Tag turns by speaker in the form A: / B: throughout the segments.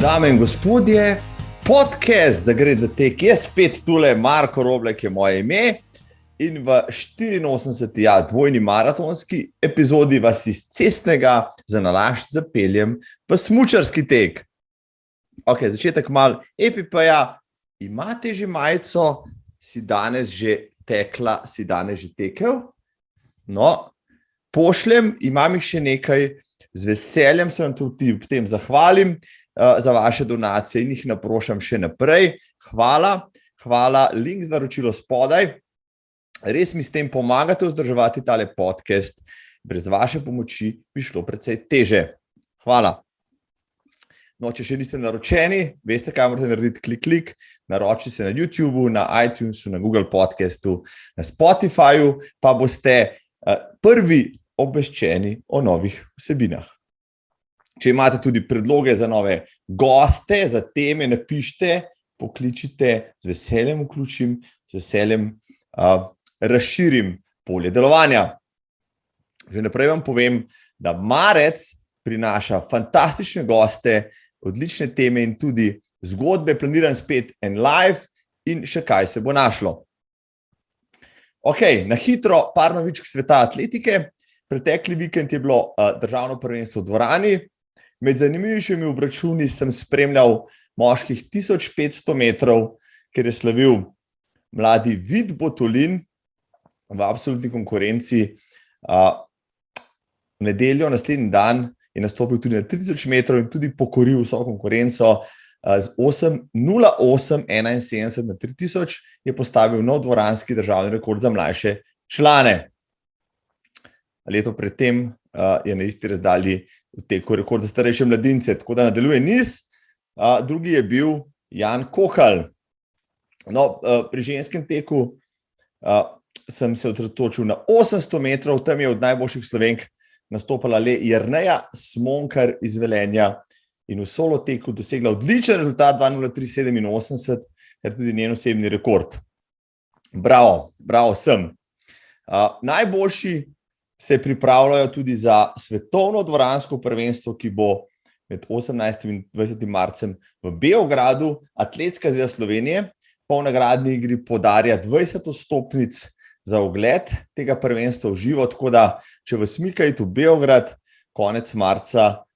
A: Dame in gospodje, podcast za Gre za tek je spet tule, Marko Roblek je moje ime in v 84. dvojni maratonski epizodi vas iz cestnega zanalašč zapeljem v smučarski tek. Ok, začetek malo EPP-ja. Imate že majico? Si danes že tekla? Si danes že tekel? No, pošljem, imam jih še nekaj. Z veseljem se vam tudi v tem zahvalim za vaše donacije in jih naprošam še naprej. Hvala, link za naročilo spodaj. Res mi s tem pomagate vzdrževati tale podcast. Brez vaše pomoči bi šlo precej teže. Hvala. No, če še niste naročeni, veste, kaj morate narediti, klik, naroči se na YouTubeu, na iTunesu, na Google podcastu, na Spotifyju, pa boste prvi obveščeni o novih vsebinah. Če imate tudi predloge za nove goste, za teme, napišite, pokličite, z veseljem vključim, z veseljem razširim polje delovanja. Že naprej vam povem, da marec prinaša fantastične goste, odlične teme in tudi zgodbe, planiram spet en live in še kaj se bo našlo. Ok, na hitro par novičk sveta atletike. Pretekli vikend je bilo državno prvenstvo v dvorani. Med zanimivejšimi obračuni sem spremljal moških 1500 metrov, kjer je slavil mladi Vid Botolin v absolutni konkurenci. V nedeljo, naslednji dan, je nastopil tudi na 3000 metrov in tudi pokoril vso konkurenco z 8:08:71 na 3000, je postavil nov dvoranski državni rekord za mlajše člane. Leto predtem je na isti razdalji vtekel rekord za starejše mladince, tako da nadaljuje niz. Drugi je bil Jan Kokalj. No, pri ženskem teku sem se osredotočil na 800 metrov, tam je od najboljših Slovenk nastopala le Jerneja Smonkar iz Velenja in v solo teku dosegla odličen rezultat 2:03:87, kar tudi njen osebni rekord. Bravo vsem. Najboljši se pripravljajo tudi za svetovno dvoransko prvenstvo, ki bo med 18. in 20. marcem v Beogradu. Atletska zveza Slovenije pa v nagradni igri podarja 20 vstopnic za ogled tega prvenstva v živo, tako da, če vas mika iti v Beograd konec marca,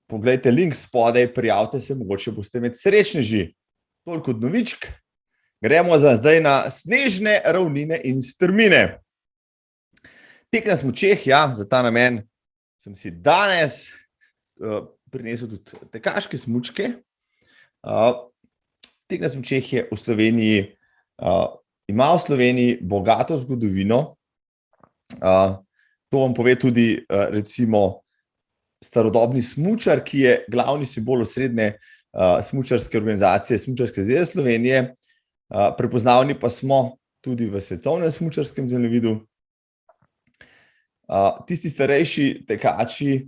A: poglejte link spodaj, prijavite se, mogoče boste med srečneži. Toliko od novičk. Gremo zdaj na snežne ravnine in strmine. Tek na smučeh, ja, za ta namen sem si danes prinesel tudi tekaške smučke. Tek na smučeh je v Sloveniji, ima v Sloveniji bogato zgodovino. To vam pove tudi recimo starodobni smučar, ki je glavni simbol osrednje smučarske organizacije, Smučarske zveze Slovenije. Prepoznavni pa smo tudi v svetovnem smučarskem zemljevidu. Tisti starejši tekači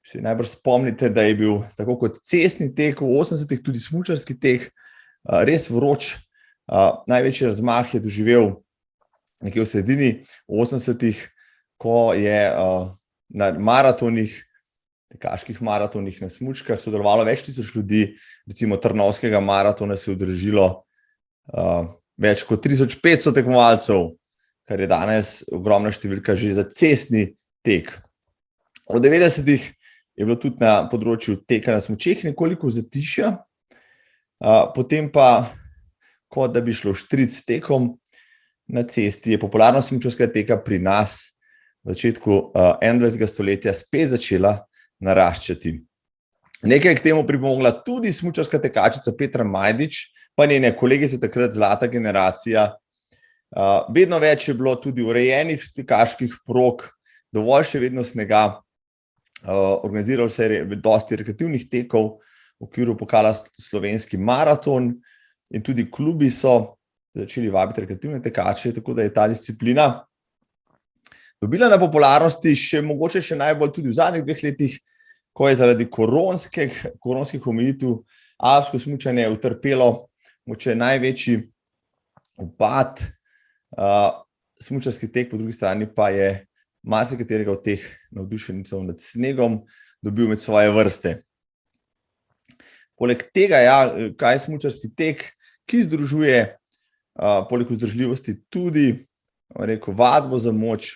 A: se najbrž spomnite, da je bil tako kot cestni tek v 80-ih tudi smučarski tek res vroč. Največji razmah je doživel nekje v sredini 80-ih, ko je na maratonih, tekaških maratonih na smučkah sodelovalo več tisoč ljudi. Recimo Trnovskega maratona se je udeležilo več kot 3500 tekmovalcev, kar je danes ogromna številka že za cestni tek. V 90-ih je bilo tudi na področju teka na smučeh nekoliko zatišja, potem pa, kot da bi šlo štric tekom na cesti, je popularnost smučarskega teka pri nas v začetku 21. stoletja spet začela naraščati. Nekaj k temu pripomogla tudi smučarska tekačica Petra Majdič, pa njene kolegice takrat zlata generacija. Vedno več je bilo tudi urejenih tekaških prog, dovolj še vedno snega, organiziral se je dosti rekreativnih tekov v okviru pokala Slovenski maraton in tudi klubi so začeli vabiti rekreativne tekače, tako da je ta disciplina dobila na popularnosti mogoče še najbolj tudi v zadnjih 2 letih, ko je zaradi koronskih omejitev alpsko smučanje utrpelo mogoče največji upad. Smučarski tek po drugi strani pa je marsikaterega od teh navdušencev nad snegom dobil med svoje vrste. Poleg tega, kaj je smučarski tek, ki združuje poleg vzdržljivosti tudi vadbo za moč,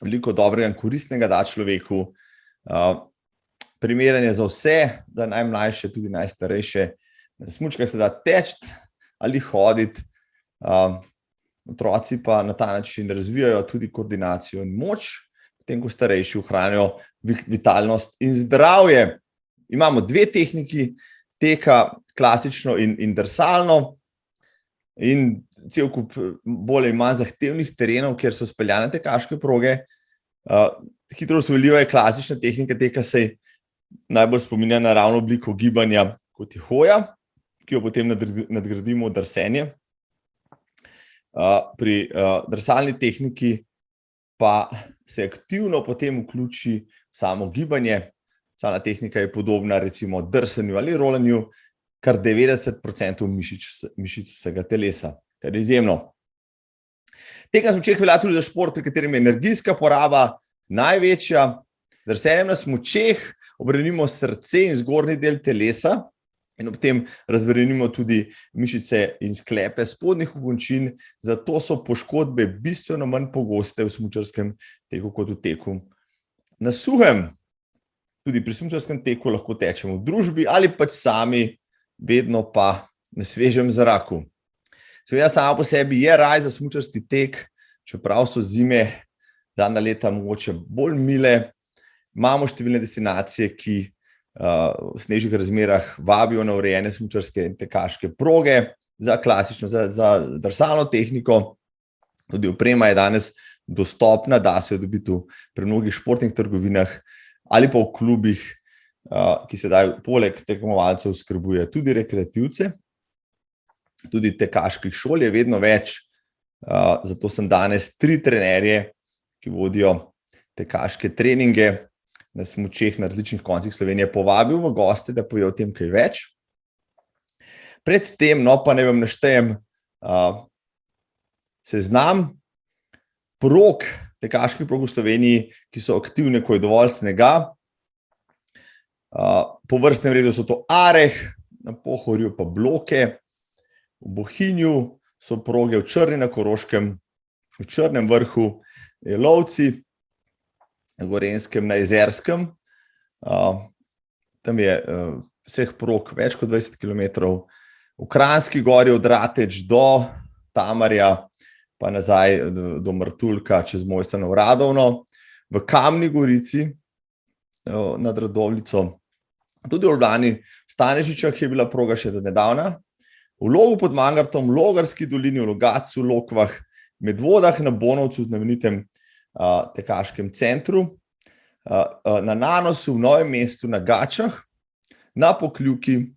A: veliko dobrega in koristnega da človeku, primeren je za vse, da najmlajše, tudi najstarejše. Na smučkah se da teči ali hoditi, otroci pa na ta način razvijajo tudi koordinacijo in moč, potem ko starejši ohranijo vitalnost in zdravje. Imamo dve tehniki teka, klasično in drsalno, in cel kup bolj in manj zahtevnih terenov, kjer so speljane tekaške proge. Hitro osvojljiva je klasična tehnika teka, saj najbolj spominja na ravno obliko gibanja, kot je hoja, ki jo potem nadgradimo v drsenje. Pri drsalni tehniki pa se aktivno potem vključi samo gibanje. Drsalna tehnika je podobna recimo drsanju ali rolanju, kar 90% mišic vsega telesa, kar je izjemno. Tek na smučeh velja tudi za šport, pri katerem je energijska poraba največja. Z drsenjem na smučeh obremenimo srce in zgornji del telesa in ob tem razbremenimo tudi mišice in sklepe spodnjih okončin, zato so poškodbe bistveno manj pogoste v smučarskem teku kot v teku na suhem. Tudi pri smučarskem teku lahko tečemo v družbi ali pač sami, vedno pa na svežem zraku. Seveda sama po sebi je raj za smučarski tek, čeprav so zime zadnja leta mogoče bolj mile. Imamo številne destinacije, ki v snežnih razmerah vabijo na urejene smučarske in tekaške proge za klasično, za drsalno tehniko. Tudi oprema je danes dostopna, da se jo dobiti pri mnogih športnih trgovinah ali pa v klubih, ki sedaj poleg tekmovalcev skrbuje tudi rekreativce. Tudi tekaških šol je vedno več, zato sem danes 3 trenerje, ki vodijo tekaške treninge na smučeh na različnih koncih Slovenije, povabil v goste, da povejo o tem kaj več. Pred tem pa naj vam naštejem seznam prog, tekaških prog v Sloveniji, ki so aktivne, ko je dovolj snega. Po vrstnem redu so to Areh, na Pohorju pa Bloke, v Bohinju so proge v Črni na Koroškem, v Črnem vrhu Jelovci, na Gorenjskem, na Jezerskem. Tam je vseh prog več kot 20 kilometrov. V Kranjski Gori od Rateč do Tamarja, pa nazaj do Martuljka čez Mojstrano v Radovno. V Kamni Gorici nad Radovljico, tudi v Ljubljani, v Stanežičah je bila proga še do nedavna. V Logu pod Mangartom, v Logarski dolini, v Logatcu, v Lokvah, Medvodah, na Bonovcu, v znamenitem tekaškem centru, na Nanosu, v Novem mestu, na Gačah, na Pokljuki,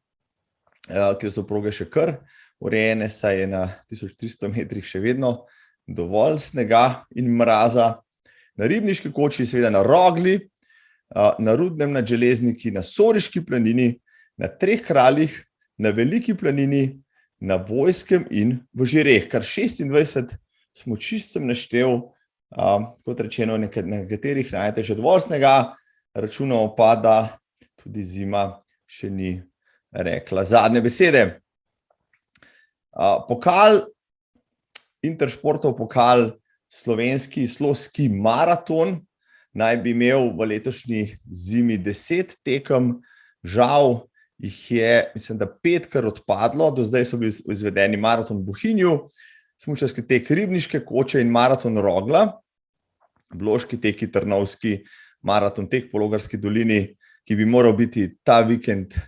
A: kjer so proge še kar urejene, saj je na 1300 metrih še vedno dovolj snega in mraza. Na Ribniški koči, seveda na Rogli, na Rudnem, na Železniki, na Soriški planini, na Treh kraljih, na Veliki planini, na Vojskem in v Žireh. Kar 26 smuči sem naštel, kot rečeno, na katerih najdete že dovolj snega, računamo pa, da tudi zima še ni rekla zadnje besede. Pokal, Interšportov pokal, slovenski sloski maraton, naj bi imel v letošnji zimi 10 tekem, žal jih je, mislim, da 5-krat odpadlo, do zdaj so bili izvedeni maraton v Bohinju, smučarski tek Ribniške koče in maraton Rogla, Bloški tek, Trnovski maraton tek po Logarski dolini, ki bi moral biti ta vikend,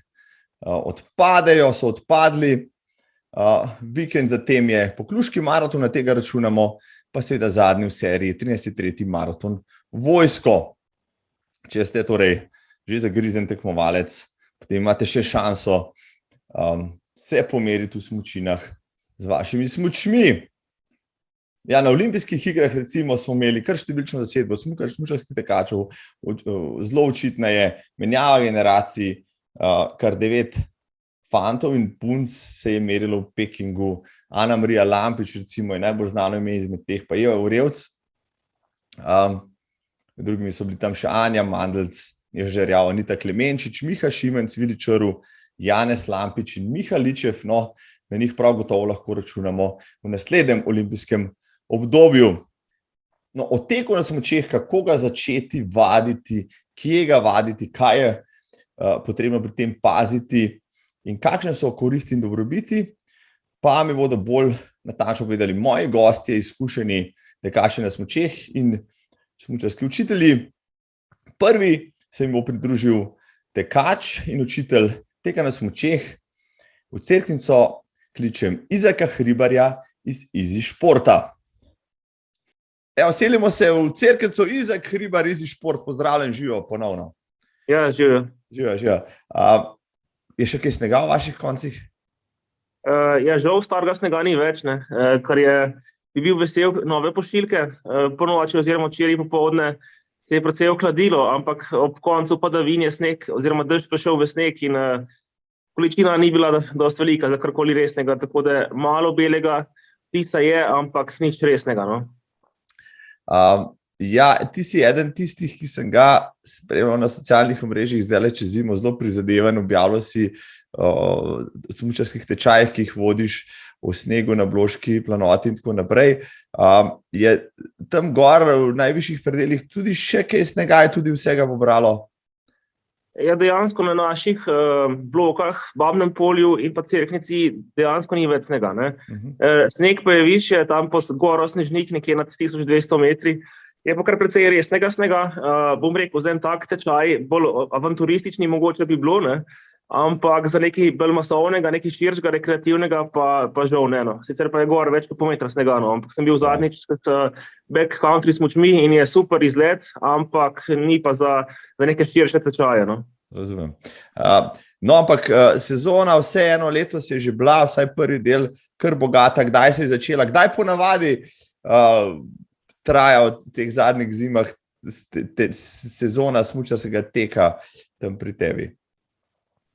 A: odpadejo, so odpadli. Vikend zatem je Pokljuški maraton, na tega računamo, pa seveda zadnji v seriji 13. maraton Vojsko. Če ste torej že zagrizen tekmovalec, potem imate še šanso se pomeriti v smučinah z vašimi smučmi. Ja, na olimpijskih igrah recimo smo imeli kar številčno zasedbo smučarskih tekačev, zelo očitna je menjava generacij, kar 9 fantov in punc se je merilo v Pekingu. Ana Marija Lampič recimo je najbolj znano ime izmed teh, pa Eva Urevc. Drugimi so bili tam še Anja Mandelc, Ježerjava, Anita Klemenčič, Miha Šimenc, Vili Črv Janez Lampič in Miha Ličev, no, na njih prav gotovo lahko računamo v naslednjem olimpijskem obdobju. No, o teku na smučeh, kako ga začeti vaditi, kje ga vaditi, kaj je potrebno pri tem paziti in kakšne so koristi in dobrobiti, pa mi bodo bolj natančno povedali moji gostje, izkušeni tekači na smučeh in smučarski učitelji. Prvi se mi bo pridružil tekač in učitelj teka na smučeh. V Cerknico kličem Izaka Hribarja iz Izi Športa. Evo, selimo se v Cerknico. Izak Hribar, Izi Šport, pozdravljen, živijo ponovno.
B: Ja, živijo.
A: Živijo. Je še kaj snega v vaših koncih?
B: Ja, žal starega snega ni več, ne, kar bi bil vesel nove pošiljke. Ponoči oziroma včeraj popoldne se je precej ohladilo, ampak ob koncu padavin je sneg oziroma dež prišel v sneg in količina ni bila dosti velika za karkoli resnega, tako da malo belega ptica je, ampak nič resnega, no.
A: Ja, ti si eden tistih, ki sem ga spremljal na socialnih omrežjih zdaj čez zimo, zelo prizadevan, objavljal si smučarskih tečajih, ki jih vodiš v snegu na Bloški planoti in tako naprej. Je tam gor v najvišjih predelih tudi še kaj snega, je tudi vsega pobralo?
B: Ja, dejansko na naših blokah, Babnem polju in pa Cerknici dejansko ni več snega, ne. Sneg pa je višje, tam pod goro Snežnik, nekje nad 1200 metri. Je pa kar precej resnega snega, bom rekel, za en tak tečaj, bolj avanturistični mogoče bi bilo, ne, ampak za nekaj bolj masovnega, nekaj širšega, rekreativnega pa žal ne, no. Sicer pa je gor več kot pol metra snega, no, ampak sem bil zadnjič backcountry smučmi in je super izlet, ampak ni pa za neke širše tečaje, no.
A: Razumem. No, ampak sezona vseeno letos je že bila, vsaj prvi del, kar bogata. Kdaj se je začela? Kdaj ponavadi traja v teh zadnjih zimah sezona smučarskega teka tam pri tebi?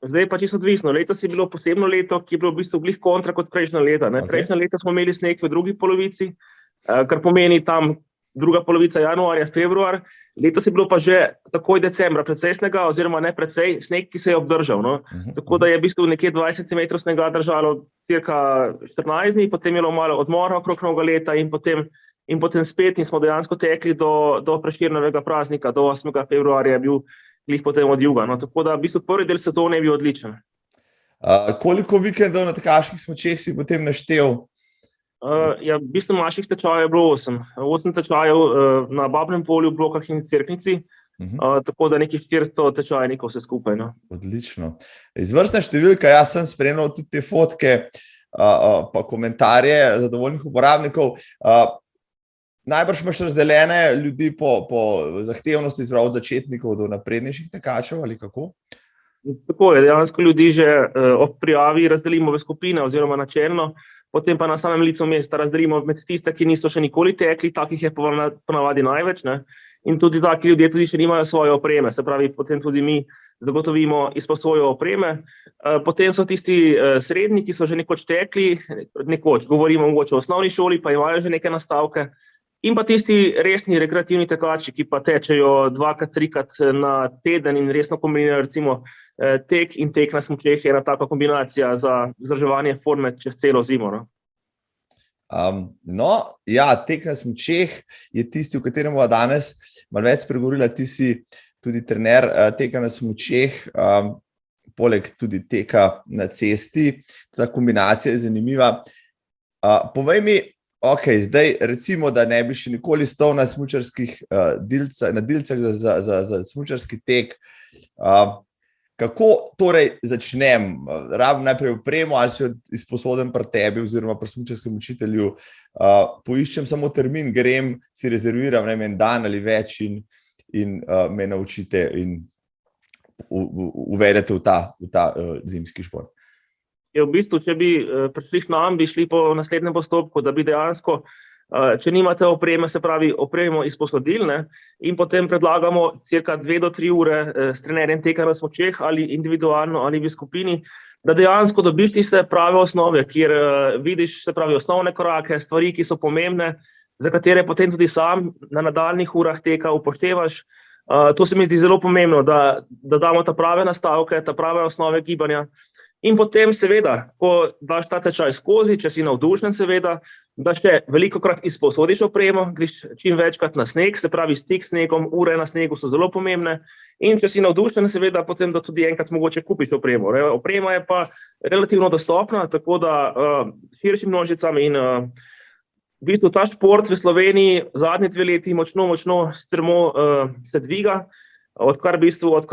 B: Zdaj pa čisto odvisno. Letos je bilo posebno leto, ki je bilo v bistvu glih kontra kot prejšnja leta, ne. Prejšnja leta smo imeli sneg v drugi polovici, kar pomeni tam druga polovica januarja, februar. Letos je bilo pa že takoj decembra precej snega, oziroma ne precej, sneg, ki se je obdržal, no. Tako da je v bistvu nekje 20 cm snega držalo cirka 14 dni, potem je bilo malo odmora okrog novega leta in potem spet in smo dejansko tekli do Prešernovega praznika, do 8. februarja je bil glih potem od juga, no. Tako da v bistvu prvi del sezone je bil odličen.
A: Koliko vikendov na tekaških smučeh si potem naštel?
B: Ja, v bistvu naših tečajev je bilo 8. 8 tečajev na Babnem polju, Blokah in Cerknici, tako da nekih 400 tečajnikov vse skupaj, no.
A: Odlično. Izvrstna številka, jaz sem spremljal tudi te fotke pa komentarje zadovoljnih uporabnikov. Najbrž imaš razdeljene ljudi po zahtevnosti, od začetnikov do naprednejših tekačev, ali kako?
B: Tako je, dejansko ljudi že ob prijavi razdelimo v skupine oziroma načelno, potem pa na samem licu mesta razdelimo med tiste, ki niso še nikoli tekli, takih je ponavadi največ, ne. In tudi taki ljudje tudi še nimajo svoje opreme, se pravi, potem tudi mi zagotovimo izposojo opreme. Potem so tisti srednji, ki so že nekoč tekli, govorimo mogoče o osnovni šoli, pa imajo že neke nastavke. In pa tisti resni rekreativni tekači, ki pa tečejo 2-3 na teden in resno kombinirajo recimo tek in tek na smučeh, je ena taka kombinacija za vzdrževanje forme čez celo zimo, no.
A: No, ja, tek na smučeh je tisti, v katerem bomo danes malo več spregovorila. Ti si tudi trener teka na smučeh, poleg tudi teka na cesti. Ta kombinacija je zanimiva. Povej mi, zdaj recimo, da ne bi še nikoli stal na smučarskih dilcah za smučarski tek. Kako torej začnem? Rabim najprej opremo, ali si jo izposodim pri tebi oziroma pri smučarskem učitelju? Poiščem samo termin, grem, si rezerviram en dan ali več in me naučite in uvedete v ta zimski šport.
B: Je v bistvu, če bi prišli k nam, bi šli po naslednjem postopku, da bi dejansko, če nimate opreme, se pravi, opremo izposodili, ne, in potem predlagamo cirka 2 do 3 ure s trenerjem teka na smučeh ali individualno ali v skupini, da dejansko dobiš tiste prave osnove, kjer vidiš, se pravi, osnovne korake, stvari, ki so pomembne, za katere potem tudi sam na nadaljnjih urah teka upoštevaš. Potem so tisti resni rekreativni tekači, ki pa tečejo 2-3 na teden in resno kombinirajo recimo tek in tek na smučeh, je ena taka kombinacija za vzdrževanje forme čez celo zimo, no. To se mi zdi zelo pomembno, da damo ta prave nastavke, ta prave osnove gibanja. In potem seveda, ko daš ta tečaj skozi, če si navdušen seveda, da še velikokrat izposodiš opremo, greš čim večkrat na sneg, se pravi stik s snegom, ure na snegu so zelo pomembne. In če si navdušen seveda, potem da tudi enkrat mogoče kupiš opremo. Oprema je pa relativno dostopna, tako da širšim množicam in v bistvu ta šport v Sloveniji zadnji 2 leti močno strmo se dviga. Odkar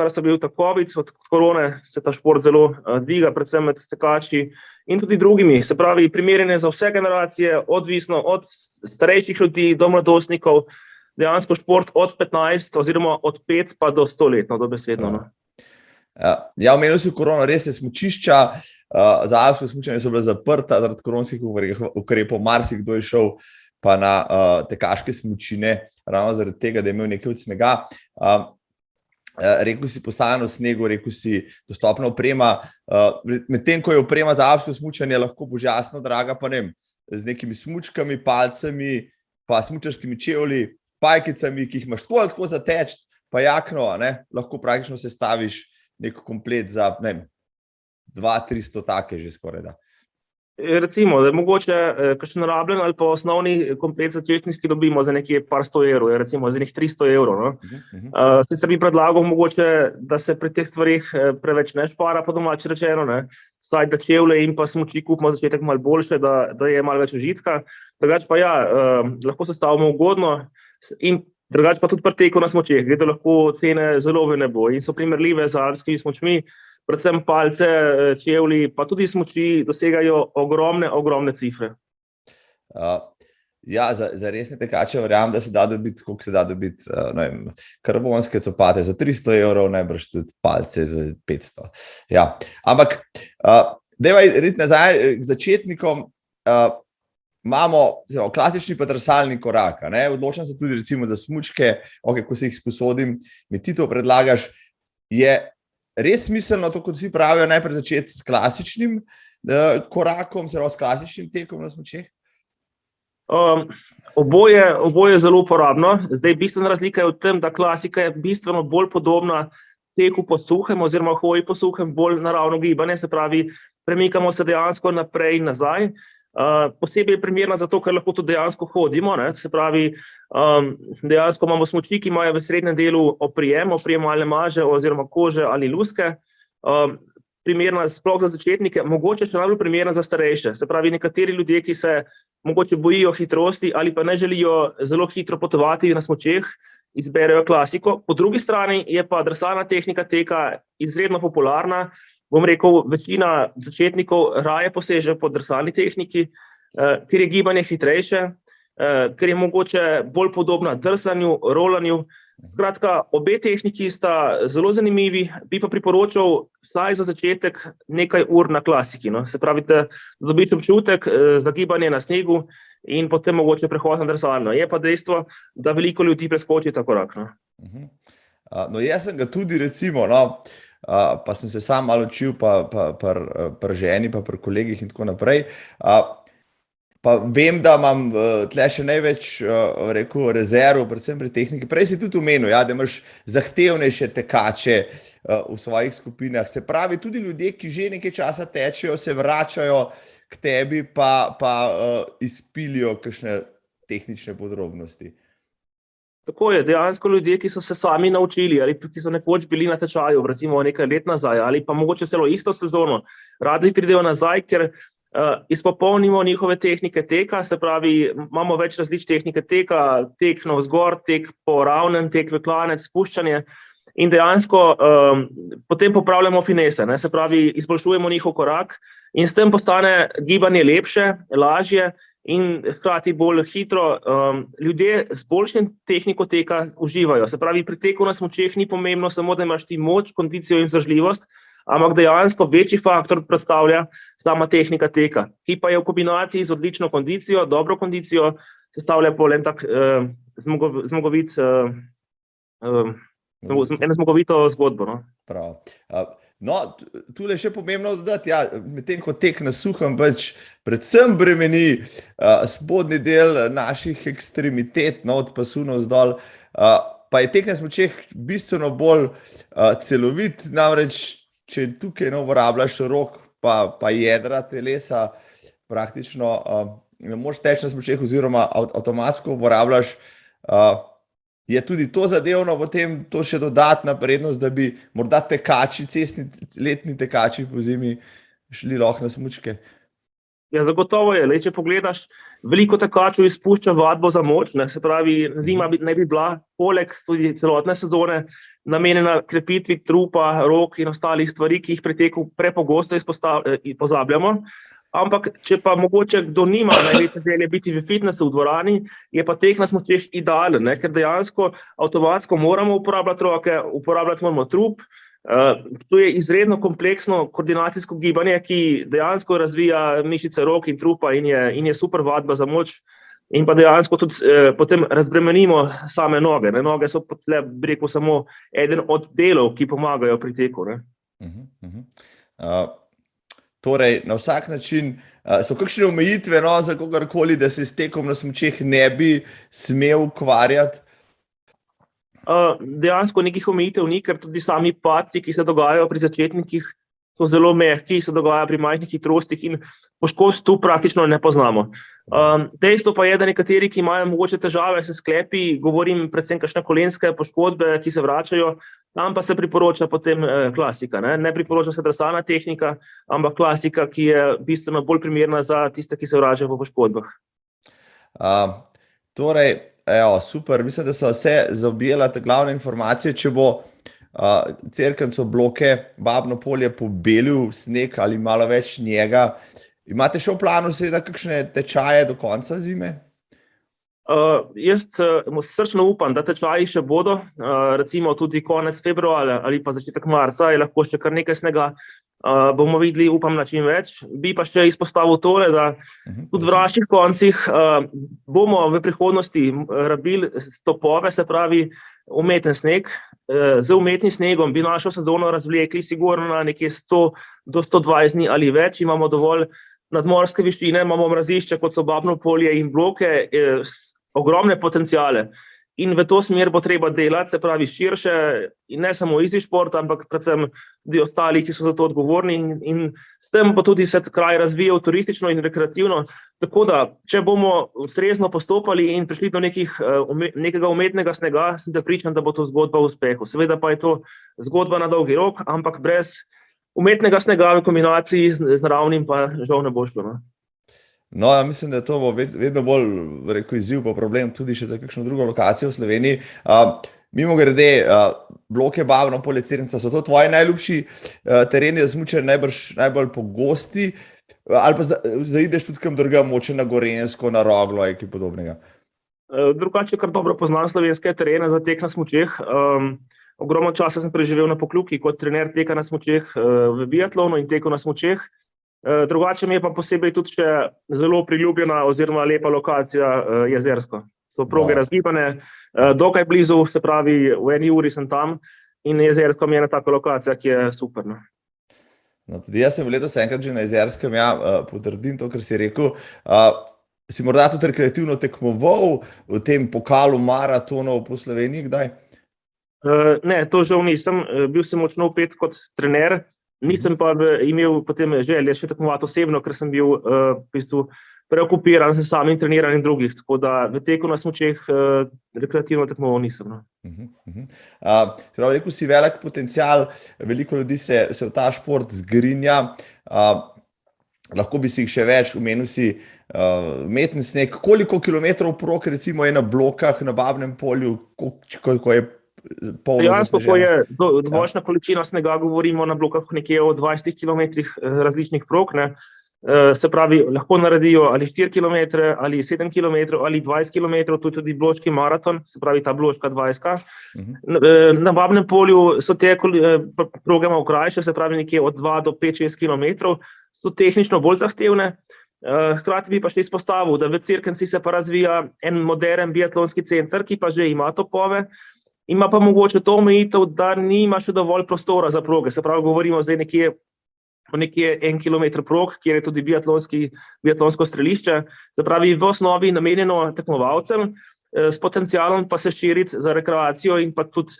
B: so bil ta COVID, od korone se ta šport zelo dviga, predvsem med tekači in tudi drugimi. Se pravi, primeren je za vse generacije, odvisno od starejših ljudi do mladostnikov, dejansko šport od 15 oziroma od 5 pa do 100 let, dobesedno. No.
A: Ja, omenil si korono, res je smučišča, za alpsko smučanje so bile zaprta, zaradi koronskih ukrepov, marsikdo je šel pa na tekaške smučine, ravno zaradi tega, da je imel nekaj od snega. Rekel si postavljeno snegu, rekel si dostopna oprema, medtem ko je oprema za alpsko smučanje lahko božasno draga, pa ne vem, z nekimi smučkami, palcami, pa smučarskimi čevlji, pajkicami, ki jih imaš tako za teč, pa jakno, lahko praktično sestaviš nek komplet za 200-300 take že skoraj da.
B: Recimo, da je mogoče kakšen rabljen ali pa osnovni komplet za tečniški dobimo za nekje par 100 evrov, recimo za nekaj 300 evrov. No? Sicer bi predlagal mogoče, da se pri teh stvarih preveč ne špara, po domače rečeno, vsaj da čevlje in pa smuči kupimo za začetek malo boljše, da je malo več užitka. Drugače pa lahko sestavimo ugodno in drugače pa tudi pri teku na smučeh, gre da lahko cene zelo v nebo in so primerljive z alpskimi smučmi. Predvsem palce, čevlji, pa tudi smuči dosegajo ogromne cifre.
A: Ja, za resne tekače verjamem, da se da dobiti, koliko se da dobiti, karbonske copate za 300 evrov, najbrž tudi palce za 500. Ja, ampak dajva iti nazaj k začetnikom. Imamo klasični pa drsalni korak. Odločam se tudi recimo za smučke, ko se jih sposodim, mi ti to predlagaš, je res smiselno to, kot vsi pravijo, najprej začeti s klasičnim korakom, s klasičnim tekom na smučeh?
B: Oboje je zelo uporabno. Zdaj, bistvena razlika je v tem, da klasika je bistveno bolj podobna teku po suhem oziroma hoji po suhem, bolj naravno gibanje, se pravi, premikamo se dejansko naprej in nazaj. Posebej je primerna zato, ker lahko tudi dejansko hodimo, se pravi, dejansko imamo smuči, ki imajo v srednjem delu oprijemalne maže oziroma kože ali luske, primerna sploh za začetnike, mogoče še najbolj primerna za starejše, se pravi, nekateri ljudje, ki se mogoče bojijo hitrosti ali pa ne želijo zelo hitro potovati na smučeh, izberejo klasiko. Po drugi strani je pa drsalna tehnika teka izredno popularna. Bom rekel, večina začetnikov raje poseže po drsalni tehniki, ker je gibanje hitrejše, ker je mogoče bolj podobna drsanju, rolanju. Skratka, obe tehniki sta zelo zanimivi, bi pa priporočal vsaj za začetek nekaj ur na klasiki. Se pravi, da dobiš občutek za gibanje na snegu in potem mogoče prehod na drsalno. Je pa dejstvo, da veliko ljudi preskoči ta korak.
A: No, jaz sem ga tudi recimo, pa sem se sam malo učil, pa pri ženi, pa pri kolegih in tako naprej. Pa vem, da imam tle še največ rezerv, predvsem pri tehniki. Prej si tudi omenil, da imaš zahtevnejše tekače v svojih skupinah. Se pravi, tudi ljudje, ki že nekaj časa tečejo, se vračajo k tebi, pa izpilijo kakšne tehnične podrobnosti.
B: Tako je, dejansko ljudje, ki so se sami naučili ali ki so nekoč bili na tečaju, recimo nekaj let nazaj ali pa mogoče celo isto sezono, radi pridejo nazaj, ker izpopolnimo njihove tehnike teka, se pravi, imamo več različnih tehnike teka, tek navzgor, tek po ravnem, tek v klanec, spuščanje in dejansko potem popravljamo finese, se pravi, izboljšujemo njihov korak in s tem postane gibanje lepše, lažje in hkrati bolj hitro. Ljudje z boljšim tehniko teka uživajo. Se pravi, pri teku na smučeh ni pomembno samo, da imaš ti moč, kondicijo in vzdržljivost, ampak dejansko večji faktor predstavlja sama tehnika teka, ki pa je v kombinaciji z odlično kondicijo, dobro kondicijo, sestavlja bolj en tak zmogovito zgodbo.
A: Prav. No, tule še pomembno dodati, medtem ko tek na suhem predvsem bremeni spodnji del naših ekstremitet, od pasu navzdol, pa je tek na smučeh bistveno bolj celovit, namreč če tukaj ne uporabljaš rok pa jedra telesa, praktično ne moreš teči na smučeh oziroma avtomatsko uporabljaš, je tudi to zadevno, potem to še dodatna prednost, da bi morda tekači, letni tekači po zimi šli lahko na smučke.
B: Ja, zagotovo je. Če pogledaš, veliko tekačev izpušča vadbo za moč, se pravi, zima ne bi bila poleg tudi celotne sezone namenjena krepitvi trupa, rok in ostalih stvari, ki jih pri teku prepogosto pozabljamo. Ampak, če pa mogoče kdo nima največje želje biti v fitnessu v dvorani, je pa tek na smučeh idealen, ker dejansko avtomatsko moramo uporabljati roke, uporabljati moramo trup. To je izredno kompleksno koordinacijsko gibanje, ki dejansko razvija mišice rok in trupa in je super vadba za moč. In pa dejansko tudi potem razbremenimo same noge. Noge so bi rekel samo eden od delov, ki pomagajo pri teku.
A: Torej, na vsak način so kakšne omejitve za kogarkoli, da se s tekom na smučeh ne bi smel ukvarjati?
B: Dejansko nekih omejitev ni, ker tudi sami padci, ki se dogajajo pri začetnikih, so zelo mehki, se dogajajo pri majhnih hitrostih in poškodb tu praktično ne poznamo. Dejstvo pa je, da nekateri, ki imajo mogoče težave s sklepi, govorim predvsem kakšne kolenske poškodbe, ki se vračajo, tam pa se priporoča potem klasika. Ne priporoča se drsana tehnika, ampak klasika, ki je bistveno bolj primerna za tiste, ki se vračajo po poškodbah.
A: Torej, super, mislim, da so vse zaobjela te glavne informacije. Če bo Cerknico bloke Babno polje pobelil sneg ali malo več njega, imate še v planu seveda kakšne tečaje do konca zime?
B: Jaz srčno upam, da tečaji še bodo, recimo tudi konec februarja ali pa začetek marca je lahko še kar nekaj snega. Bomo videli, upam, na čim več. Bi pa še izpostavil tole, da tudi v vaših koncih bomo v prihodnosti rabili stopove, se pravi umeten sneg. Z umetnim snegom bi našo sezono razvlekli sigurno na nekje 100 do 120 dni ali več. Imamo dovolj nadmorske višine, imamo mrazišča, kot so Babno polje in bloke, ogromne potenciale. In v to smer bo treba delati, se pravi širše, in ne samo EasySport, ampak predvsem tudi ostali, ki so za to odgovorni in s tem bo tudi se kraj razvijal turistično in rekreativno. Tako da, če bomo ustrezno postopali in prišli do nekega umetnega snega, sem prepričan, da bo to zgodba o uspehu. Seveda pa je to zgodba na dolgi rok, ampak brez umetnega snega v kombinaciji z naravnim pa žal ne bo šlo.
A: No, ja, mislim, da to bo vedno bolj izziv pa problem tudi še za kakšno drugo lokacijo v Sloveniji. Mimogrede, bloke Babno polje Cerknica, so to tvoji najljubši tereni za smučanje, najbolj pogosti, ali pa zaideš tudi kam drugam, moče na Gorenjsko, na Roglo ali kaj podobnega?
B: Drugače kar dobro poznam slovenske terene za tek na smučeh. Ogromno časa sem preživel na Pokljuki kot trener teka na smučeh v biatlonu in teku na smučeh. Drugače mi je pa posebej tudi še zelo priljubljena oziroma lepa lokacija Jezersko. So proge razgibane, dokaj blizu, se pravi v 1 uri sem tam in Jezersko mi je ena taka lokacija, ki je super.
A: No, tudi jaz sem letos enkrat že na Jezerskem, potrdim to, kar si rekel. Si morda tudi rekreativno tekmoval v tem pokalu maratonov po Sloveniji, kdaj?
B: Ne, to žal nisem. Bil sem močno vpet kot trener. Nisem pa imel potem želje še tekmovati osebno, ker sem bil v bistvu preokupiran s samim treniranjem drugih, tako da v teku na smučeh rekreativno tekmoval nisem.
A: Rekel si velik potencial, veliko ljudi se v ta šport zgrinja, lahko bi si jih še več, omenil si umeten sneg. Koliko kilometrov prog recimo je na blokah na Babnem polju, ko je
B: dejansko, ko je dovoljšna količina snega, govorimo na blokah nekje o 20 kilometrih različnih prog, se pravi, lahko naredijo ali 4 kilometre, ali 7 kilometrov, ali 20 kilometrov, to je tudi bloški maraton, se pravi ta bloška 20. Na Babnem polju so te proge malo krajše, se pravi nekje od 2 do 5-6 kilometrov, so tehnično bolj zahtevne. Hkrati bi pa še izpostavil, da v Cerknici se pa razvija en moderen biatlonski center, ki pa že ima topove. Ima pa mogoče to omejitev, da nima še dovolj prostora za proge. Se pravi, govorimo zdaj nekje 1 kilometer prog, kjer je tudi biatlonsko strelišče. Se pravi, v osnovi namenjeno tekmovalcem. s potencialom pa se širiti za rekreacijo in pa tudi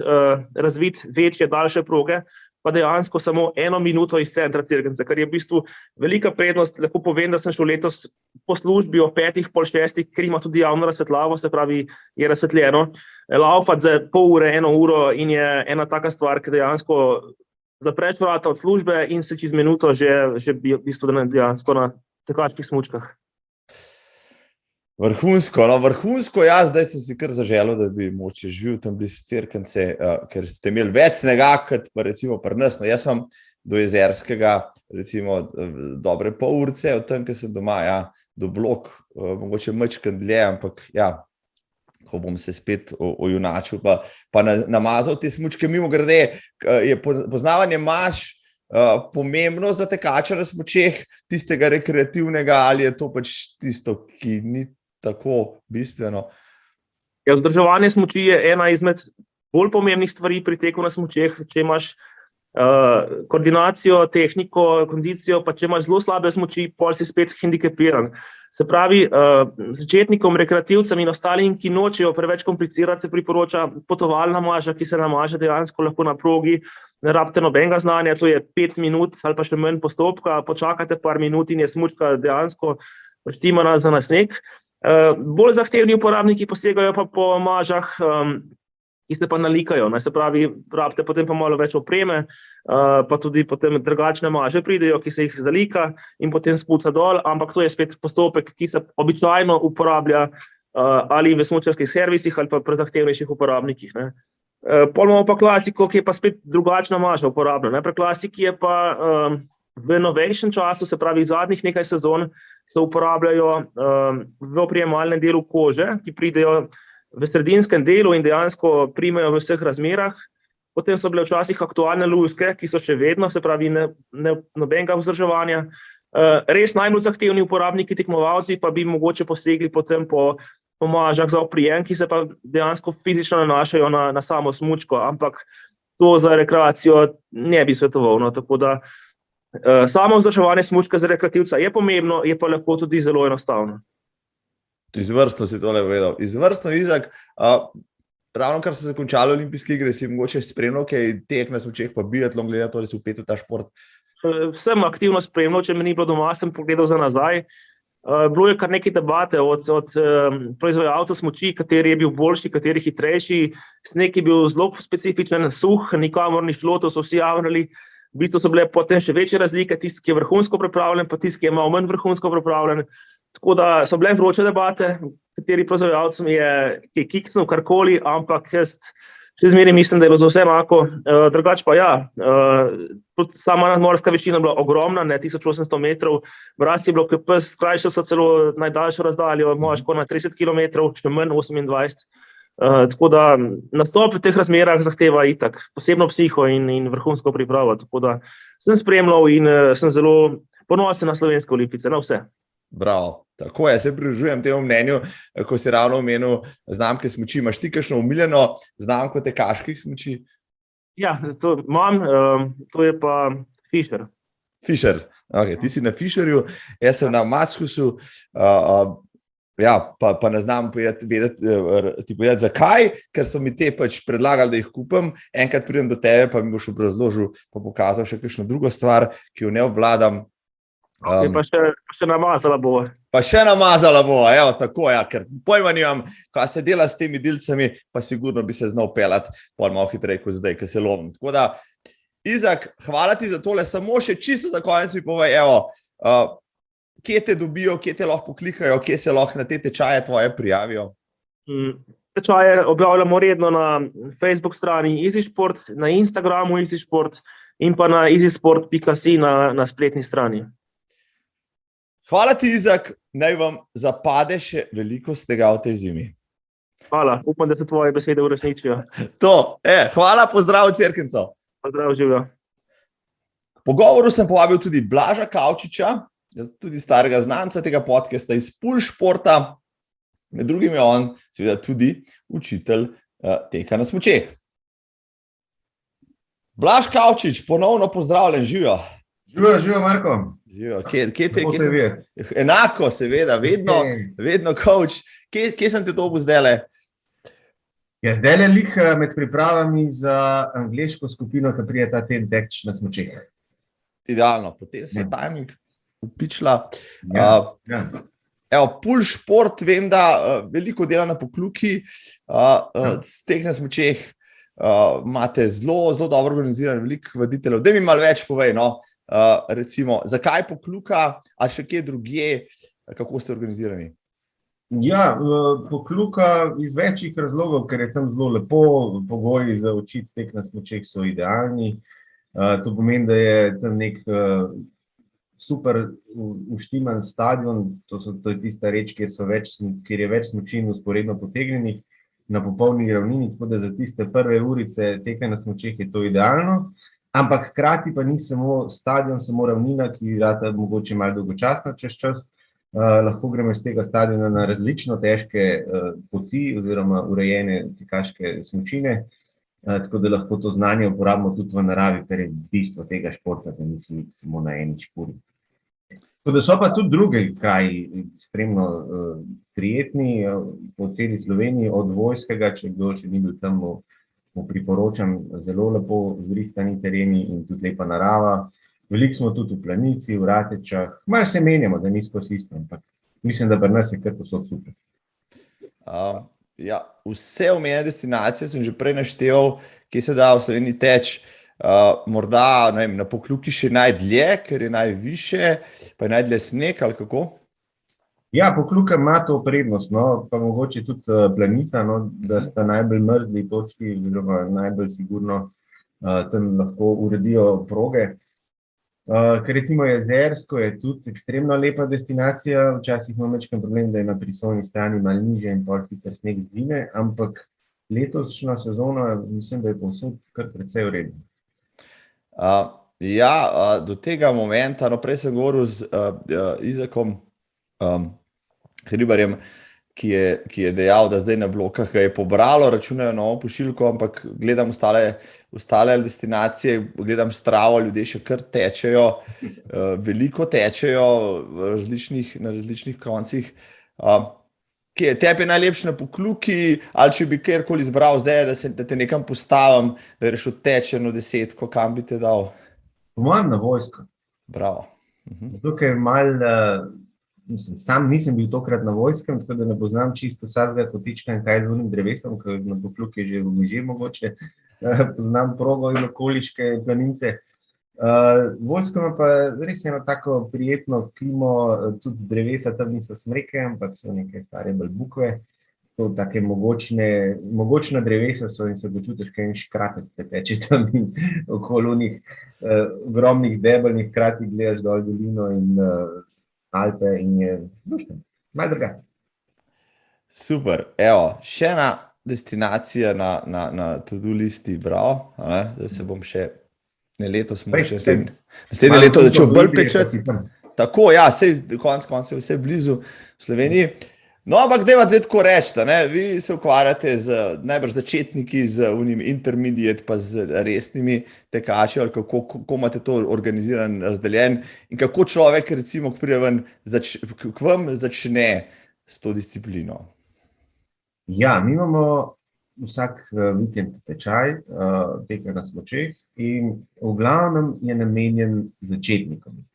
B: razviti večje, daljše proge, pa dejansko samo 1 minuto iz centra Cerknice, kar je v bistvu velika prednost. Lahko povem, da sem šel letos po službi o 5, pol 6, ker ima tudi javno razsvetljavo, se pravi, je razsvetljeno. Laufati za pol ure, 1 uro in je ena taka stvar, ki dejansko zapreš vrata od službe in se čez minuto že v bistvu dejansko na tekaških smučkah.
A: Vrhunsko, jaz zdaj sem si kar zaželel, da bi moče živel tam blizu Cerknice, ker ste imeli več snega, kot pa recimo pri nas. No, jaz sem do Jezerskega, recimo, dobre pol urce, od tam, ker sem doma, do Blok, mogoče majčkeno dlje, ampak ko bom se spet ojunačil, pa namazal te smučke. Mimogrede, je poznavanje maž pomembno za tekača na smučeh, tistega rekreativnega, ali je to pač tisto, ki ni tako bistveno?
B: Vzdrževanje smuči je ena izmed bolj pomembnih stvari pri teku na smučeh. Če imaš koordinacijo, tehniko, kondicijo, pa če imaš zelo slabe smuči, pol si spet hendikepiran. Se pravi, začetnikom, rekreativcem in ostalim, ki nočejo preveč komplicirati, se priporoča potovalna maža, ki se namaže dejansko lahko na progi, ne rabite nobenega znanja, to je 5 minut ali pa še manj postopka, počakate par minut in je smučka dejansko štimana za nasneg. Bolj zahtevni uporabniki posegajo pa po mažah, ki se pa nalikajo. Se pravi, rabite potem pa malo več opreme, pa tudi potem drugačne maže pridejo, ki se jih zalika in potem spuca dol, ampak to je spet postopek, ki se običajno uporablja ali v smučarskih servisih ali pa pri zahtevnejših uporabnikih. Pol imamo pa klasiko, ki je pa spet drugačna maža uporabna. Pri klasiki je pa v novejšem času, se pravi zadnjih nekaj sezon, se uporabljajo v oprijemalnem delu kože, ki pridejo v sredinskem delu in dejansko primejo v vseh razmerah. Potem so bile včasih aktualne luske, ki so še vedno, se pravi nobenega vzdrževanja. Res najbolj zahtevni uporabniki, tekmovalci, pa bi mogoče posegli potem po mažah za oprijem, ki se pa dejansko fizično nanašajo na samo smučko, ampak to za rekreacijo ne bi svetoval. Tako da samo vzdrževanje smučka za rekreativca je pomembno, je pa lahko tudi zelo enostavno.
A: Izvrstno si tole povedal. Izvrstno, Izak. Ravno kar so se končali olimpijske igre, si mogoče spremljal kaj tek na smučeh, pa biatlon, gleda to, da si vpet v ta šport?
B: Sem aktivno spremljal, če me ni bilo doma, sem pogledal za nazaj. Bilo je kar nekaj debate od proizvajalcev smuči, kateri je bil boljši, kateri hitrejši. Sneg je bil zelo specifičen, suh, nikamor ni šlo, to so vsi javljali. V bistvu so bile potem še večje razlike, tisti, ki je vrhunsko pripravljen, pa tisti, ki je malo manj vrhunsko pripravljen. Tako da so bile vroče debate, kateri proizvajalcem je kiksnil karkoli, ampak jaz še zmeraj mislim, da je bilo za vse enako. Drugače pa sama nadmorska višina bila ogromna, 1800 metrov, mraz je bilo kot pes, skrajšali so celo najdaljšo razdaljo, moja škoda na 30 km, še manj 28. Tako da nastop v teh razmerah zahteva itak posebno psiho in vrhunsko pripravo. Tako da sem spremljal in sem zelo ponosen na slovenske Olimpice, na vse.
A: Bravo, tako je, se pridružujem temu mnenju, ko si ravno omenil znamke smuči. Imaš ti kakšno omiljeno znamko tekaških smuči?
B: Ja, to imam, to je pa Fischer.
A: Fischer, ok, ti si na Fischerju, jaz sem na Matzhusu. Pa ne znam ti povedati, zakaj, ker so mi te pač predlagali, da jih kupim. Enkrat pridem do tebe, pa mi boš obrazložil, pa pokazal še kakšno drugo stvar, ki jo ne obvladam.
B: Pa še namazala bo.
A: Pa še namazala bo, tako, ker pojma nimam, kaj se dela s temi dilcami, pa sigurno bi se znal pelati pol malo hitreje kot zdaj, ker se lovim. Tako da, Izak, hvala ti za tole, samo še čisto za konec mi povej, kje te dobijo, kje te lahko poklikajo, kje se lahko na te tečaje tvoje prijavijo?
B: Tečaje objavljamo redno na Facebook strani EasySport, na Instagramu EasySport in pa na easysport.si na spletni strani.
A: Hvala ti, Izak, naj vam zapade še veliko snega v tej zimi.
B: Hvala, upam, da se tvoje besede uresničijo.
A: Hvala, pozdrav Cerknico.
B: Pozdrav, živijo.
A: Po govoru sem povabil tudi Blaža Kavčiča, tudi starega znanca tega podcasta iz Pulšporta. Med drugim je on seveda tudi učitelj teka na smučeh. Blaž Kavčič, ponovno pozdravljen, živijo.
C: Živijo, Marko.
A: Enako, seveda, vedno coach. Kje sem te dobil zdajle?
C: Ja, zdaj le lih med pripravami za angleško skupino, ki prije ta teden teč na smučeh.
A: Idealno, potem se je timing upičila.
C: Ja.
A: Pul šport, vem, da veliko dela na Pokluki, tek na smučeh, imate zelo dobro organiziran, veliko voditeljev. Daj mi malo več povej, recimo, zakaj Pokluka, a še kje drugje, kako ste organizirani?
C: Ja, Pokluka iz večjih razlogov, ker je tam zelo lepo, pogoji za učiti tek na smučeh so idealni. To pomeni, da je tam nek super uštiman stadion, to je tista reč, kjer je več smučin vzporedno potegnjenih na popolni ravnini, tako da za tiste prve urice teka na smučeh je to idealno, ampak hkrati pa ni samo stadion, samo ravnina, ki rata mogoče malo dolgočasna čez čas. Lahko gremo iz tega stadiona na različno težke poti oziroma urejene tekaške smučine, tako da lahko to znanje uporabimo tudi v naravi, ker je bistvo tega športa, da nisi samo na eni špuri. Tako da so pa tudi drugi kraji ekstremno prijetni po celi Sloveniji, od Vojskega, če kdo še ni bil tam, mu priporočam, zelo lepo zrihtani tereni in tudi lepa narava. Veliko smo tudi v Planici, v Ratečah, malo se menjamo, da ni skozi isto, ampak mislim, da pri nas je kar posod super.
A: Ja, vse omenjene destinacije sem že prej naštel, kje se da v Sloveniji teč. Morda na Pokluki še najdlje, ker je najviše, pa je najdlje sneg ali kako?
C: Ja, Pokluka ima to prednost, pa mogoče tudi Planica, da sta najbolj mrzli točki, oziroma najbolj sigurno tam lahko uredijo proge. Ker recimo Jezersko je tudi ekstremno lepa destinacija, včasih imamo večkrat problem, da je na prisojni strani malo niže in pol hitro sneg zdvine, ampak letošnja sezona mislim, da je povsod kar precej v redu.
A: Do tega momenta, prej sem govoril z Izakom Hribarjem, ki je dejal, da zdaj na blokah ga je pobralo, računajo novo pošiljko, ampak gledam ostale destinacije, gledam Stravo, ljudje še kar tečejo, veliko tečejo na različnih koncih. Tebi je najlepše na Pokluki, ali če bi kjerkoli izbral zdaj, da te nekam postavim, da greš odtečeno 10, kam bi te dal?
C: Po mojem na Vojsko.
A: Bravo.
C: Zato, ker malo... Sam nisem bil tokrat na Vojskem, tako da ne poznam čisto vsakega kotička in kaj z unim drevesom, ker na Pokluki je že v Meže mogoče, poznam progo in okoliške planince. Vojsko ima pa res eno tako prijetno klimo, tudi drevesa tam niso smreke, ampak so neke stare balbukve, to take mogočna drevesa so in se počutiš kaj en škratek, te teče tam in okoli unih ogromnih debelnih krati gledaš dol dolino in Alpe in je dušno, malo drugače.
A: Super, še ena destinacija na to-do listi, bravo, da se bom še letos naslednje leto začel bolj pečati. Tako, ja, konec koncev vse blizu Sloveniji. Ampak dajva zdaj tako reči, vi se ukvarjate najbrž začetniki z unim intermediate, pa z resnimi tekači, ali kako imate to organiziran, razdeljen in kako človek recimo, ki pride ven, k vam začne s to disciplino?
C: Ja, mi imamo vsak vikend tečaj, teka na smučeh in v glavnem je namenjen začetnikom.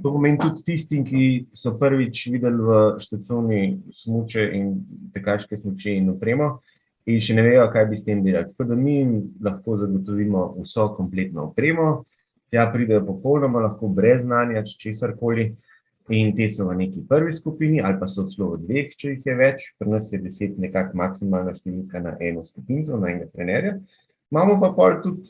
C: To pomeni tudi tistim, ki so prvič videli v Štecuni smuče in tekaške smuči in opremo in še ne vejo, kaj bi s tem delali. Tako da mi jim lahko zagotovimo vso kompletno opremo, tja pridejo popolnoma lahko brez znanja, česarkoli, in te so v neki prvi skupini ali pa so celo v dveh, če jih je več. Pri nas je 10 nekako maksimalna številka na eno skupinco, na enega trenerja. Imamo pa pol tudi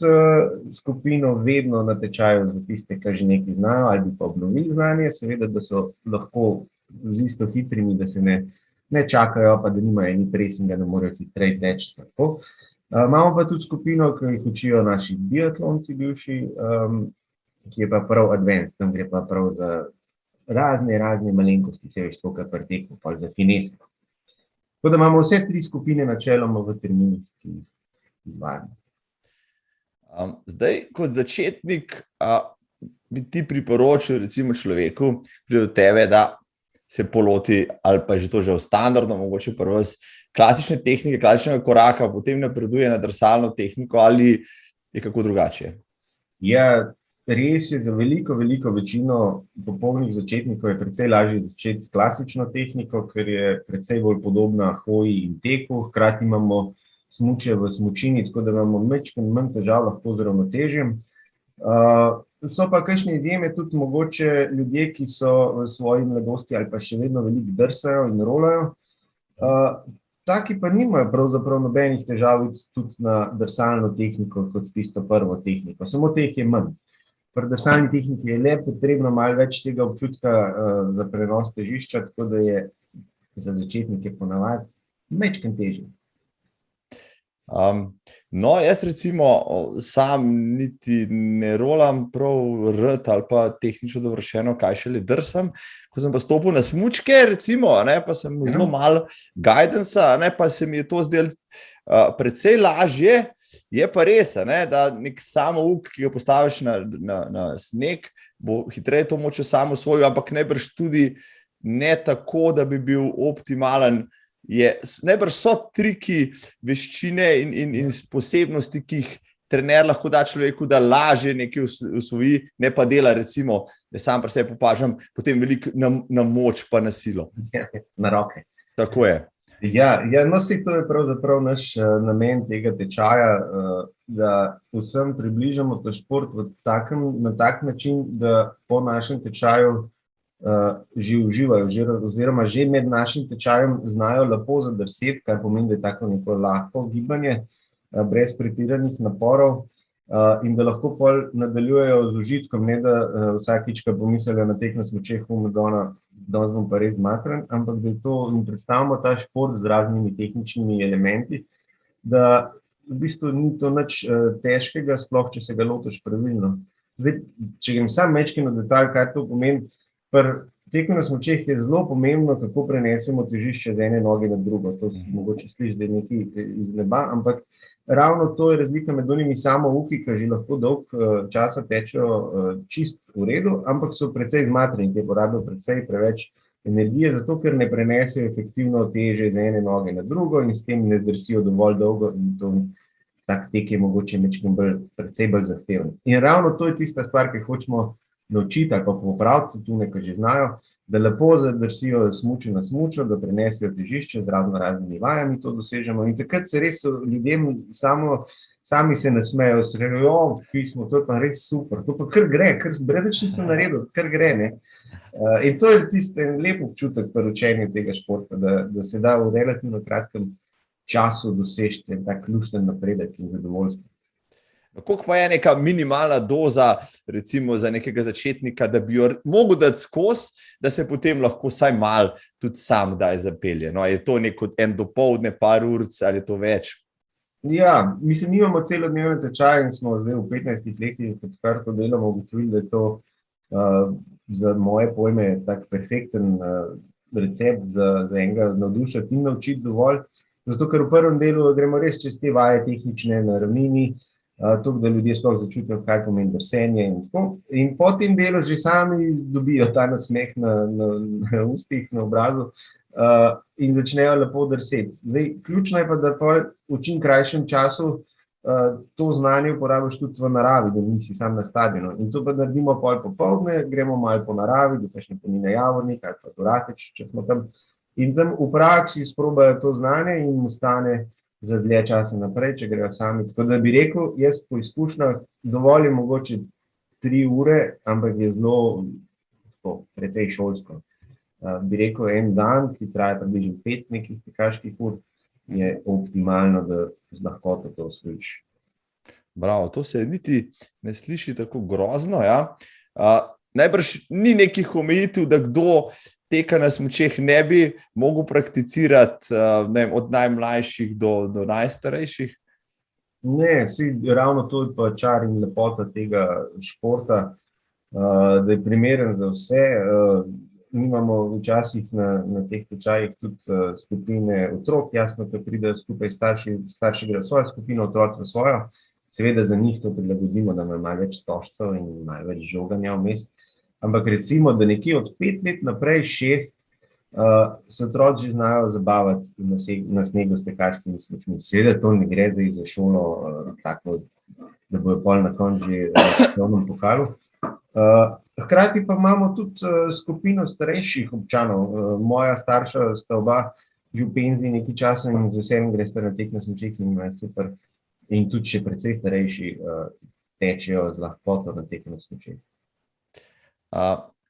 C: skupino vedno na tečaju za tiste, ki že nekaj znajo ali bi pa obnovili znanje, seveda, da so lahko z isto hitrimi, da se ne čakajo, pa da nimajo eni presinga, da morajo hitreje teči. Imamo pa tudi skupino, ki jih učijo naši biatlonci bivši, ki je pa prav advanced, tam gre pa prav za razne malenkosti, se veš to, kar pretekmo, pa za finesko. Tako da imamo vse 3 skupine načeloma v terminih, ki jih izvajamo.
A: Zdaj, kot začetnik, bi ti priporočil recimo človeku, pride do tebe, da se poloti, ali pa že to že v standardno, mogoče prvo klasične tehnike, klasičnega koraka, potem napreduje na drsalno tehniko, ali je kako drugače?
C: Ja, res je, za veliko večino popolnih začetnikov je precej lažje začeti s klasično tehniko, ker je precej bolj podobna hoji in teku. Hkrati imamo smučje v smučini, tako da imamo manj težav lahko z ravnotežjem. So pa kakšne izjeme tudi mogoče ljudje, ki so v svoji mladosti ali pa še vedno veliko drsajo in rolajo. Taki pa nimajo pravzaprav nobenih težav tudi na drsalno tehniko kot tisto prvo tehniko. Samo teh je manj. Pri drsalni tehniki je le potrebno malo več tega občutka za prenos težišča, tako da je za začetnike ponavadi majčkeno težje.
A: No, jaz recimo sam niti ne rolam prav rad ali pa tehnično dovršeno, kaj šele drsam. Ko sem pa stopil na smučke, recimo, pa sem zelo malo guidance-a, pa se mi je to zdelo precej lažje. Je pa res, da nek samouk, ki ga postaviš na sneg, bo hitreje to moče samo osvojil, ampak najbrž tudi ne tako, da bi bil optimalen. Najbrž so triki, veščine in posebnosti, ki jih trener lahko da človeku, da lažje nekaj osvoji, ne pa dela, recimo, da sam pri sebi opažam, potem veliko na moč pa na silo.
C: Na roke.
A: Tako je.
C: Ja, no, to je pravzaprav naš namen tega tečaja, da vsem približamo ta šport na tak način, da po našem tečaju že uživajo, oziroma že med našim tečajem znajo lepo zadrseti, kar pomeni, da je tako neko lahko gibanje, brez pretiranih naporov, in da lahko pol nadaljujejo z užitkom, ne da vsakič, ko pomislijo na teh smučeh, danes bom pa res zmatran, ampak da je to, in predstavimo ta šport z raznimi tehničnimi elementi, da v bistvu ni to nič težkega, sploh če se ga lotiš pravilno. Zdaj, če grem sam majčkeno na detalj, kaj to pomeni, pri teku na smučeh je zelo pomembno, kako prenesemo težišče z ene noge na drugo. To mogoče sliši, da je nekaj iz neba, ampak ravno to je razlika med onimi samouki, ki že lahko dolg časa tečejo čist v redu, ampak so precej zmatreni, ki porabijo precej preveč energije, zato ker ne prenesejo efektivno teže z ene noge na drugo in s tem ne drsijo dovolj dolgo in to tak tek je mogoče precej bolj zahteven. In ravno to je tista stvar, ki hočemo naučiti ali pa popraviti, tu nekaj že znajo, da lepo zadrsijo smučo na smučo, da prenesejo težišče z raznimi vajami, to dosežemo. In takrat se res ljudem sami se nasmejo, se rejo, pismo, to je pa res super, to pa kar gre, brez nisem naredil, kar gre, ne. In to je tisti lep občutek pri učenju tega športa, da se da v relativno kratkem času doseči tak lušten napredek in zadovoljstvo.
A: Koliko pa je neka minimalna doza, recimo za nekega začetnika, da bi jo mogel dati skozi, da se potem lahko vsaj malo tudi sam daj zapelje? No, je to en dopoldne, par urc ali je to več?
C: Ja, mislim, nimamo celodnevne tečaje in smo zdaj v 15 letih, kar to delamo, ugotovili, da je to za moje pojme tak perfekten recept za enega navdušiti in naučiti dovolj. Zato, ker v prvem delu gremo res čez te vaje tehnične na ravnini, tako da ljudje sploh začutijo, kaj pomeni drsenje in tako. In po tem delu že sami dobijo ta nasmeh na ustih, na obrazu in začnejo lepo drseti. Zdaj, ključno je pa, da v čim krajšem času to znanje uporabiš tudi v naravi, da nisi sam na stadionu. In to pa naredimo pol popoldne, gremo malo po naravi, da pač ne pomine Javornik ali pa Dorateč, če smo tam. In tam v praksi sprobajo to znanje in ostane za dlje časa naprej, če grejo sami. Tako da bi rekel, jaz po izkušnjah dovolj je mogoče 3 ure, ampak je zelo precej šolsko. Bi rekel, en dan, ki traja približno 5 nekih tekaških ur, je optimalno, da z lahkoto to osvojiš.
A: Bravo, to se niti ne sliši tako grozno, ja. Najbrž ni nekih omejitev, da kdo teka na smučeh ne bi mogel prakticirati od najmlajših do najstarejših?
C: Ne, ravno to je pa čar in lepota tega športa, da je primeren za vse. Mi imamo včasih na teh tečajih tudi skupine otrok, jasno, da pridejo skupaj starši grejo svojo skupino, otroci svojo. Seveda za njih to prilagodimo, da imajo malo več stožcev in malo več žoganja vmes. Ampak recimo, da nekje od 5 let naprej, 6, se otroci že znajo zabavati na snegu s tekaškimi smučmi. Seveda to ne gre zdaj za šolo, tako, da bojo pol na koncu že v svetovnem pokalu. Hkrati pa imamo tudi skupino starejših občanov. Moja starša sta oba že v penziji nekaj časa in z veseljem gresta na tek na smučeh in je super. In tudi še precej starejši tečejo z lahkoto na tek na smučeh.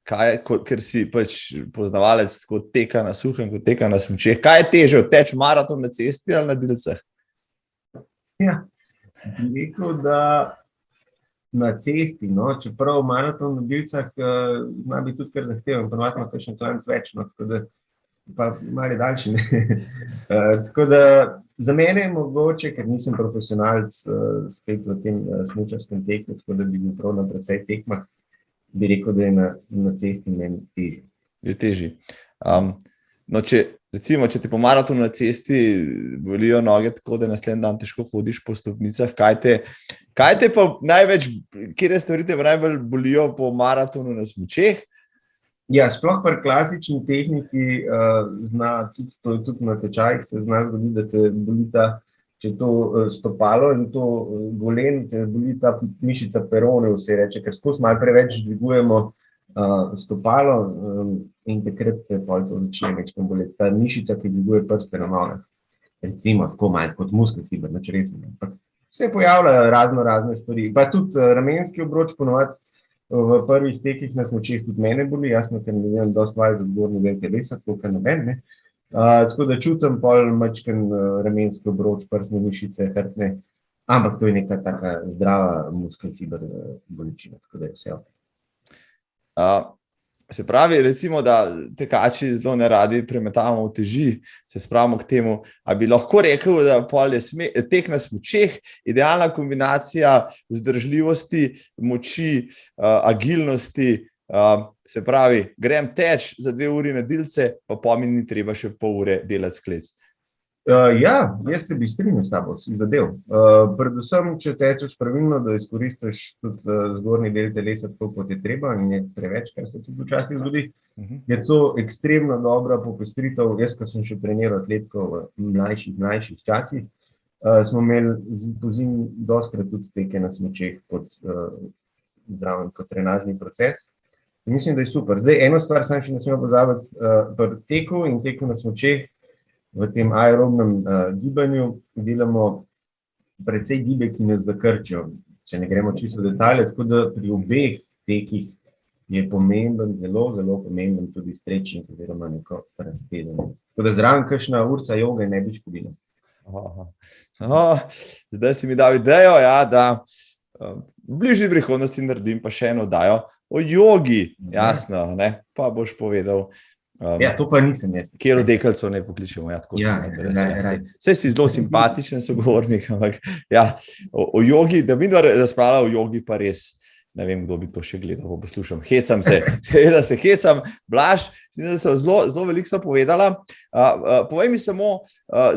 A: Ker si pač poznavalec tako teka na suhem, kot teka na smučeh, kaj je težje, teč maraton na cesti ali na dilcah?
C: Ja, bi rekel, da na cesti, no, čeprav maraton na dilcah zna biti tudi kar zahteven, ponovadi ima kakšen klanec več, no, tako da pa malo daljši. Tako da za mene je mogoče, ker nisem profesionalc spet v tem smučarskem teku, tako da bi bil prav na precej tekmah, bi rekel, da je na cesti meni težji.
A: Je težji. No, če ti po maratonu na cesti bolijo noge tako, da naslednji dan težko hodiš po stopnicah, kaj te pa največ, kjer stvari te najbolj bolijo po maratonu na smučeh?
C: Ja, sploh pri klasični tehniki zna, tudi na tečajih se zna zgoditi, da te bolita, če to stopalo in to golen, te bolita mišica perone, vse reče, ker skozi malo preveč dvigujemo stopalo in takrat te pol to začne večkrat boleti. Ta mišica, ki dviguje prste na nogah, recimo tako malo kot muskelfiber, nič resno. Se pojavljajo razne stvari, pa tudi ramenski obroč ponovadi v prvih tekih na smučeh tudi mene boli, jasno, ker ne vem dosti vaj za zgornji del telesa, tako kar noben, ne. Tako da čutim pol majčken ramenski obroč, prsne mišice, hrbtne, ampak to je neka taka zdrava muskelfiber bolečina, tako da je vse ok.
A: Se pravi, recimo, da tekači zelo neradi premetavamo uteži, se spravimo k temu, a bi lahko rekel, da pol je tek na smučeh idealna kombinacija vzdržljivosti, moči, agilnosti, se pravi, grem teč za 2 uri na dilce, pa pol mi ni treba še pol ure delati sklec.
C: Ja, jaz se bi strinjal s tabo, si zadev. Predvsem, če tečeš pravilno, da izkoristiš tudi zgornji del telesa tako, kot je treba in je preveč, kar se tudi včasih zgodi, je to ekstremno dobra popestritev. Jaz, ko sem še treniral atletko v mlajših časih, smo imeli pozimi dostikrat tudi teke na smučeh kot zraven kot trenažni proces. In mislim, da je super. Zdaj, eno stvar sam še ne smemo pozabiti, pri teku in teku na smučeh, v tem aerobnem gibanju delamo precej gibe, ki nas zakrčijo, če ne gremo čisto v detalje, tako da pri obeh tekih je pomemben, zelo pomemben tudi stretching oziroma neko raztedenje. Tako da zraven kakšna urca joge ne bi škodila.
A: Zdaj si mi dal idejo, ja, da v bližnji prihodnosti naredim pa še eno oddajo o jogi, jasno, ne? Pa boš povedal.
C: Ja, to pa nisem jaz.
A: Kjer odekalcev ne pokličemo. Saj si zelo simpatičen sogovornik, ampak ja, o jogi, da bi razpravljala o jogi, pa res ne vem, kdo bi to še gledal, ko poslušam. Hecam se, seveda se hecam. Blaž, da so zelo veliko povedala. Povej mi samo,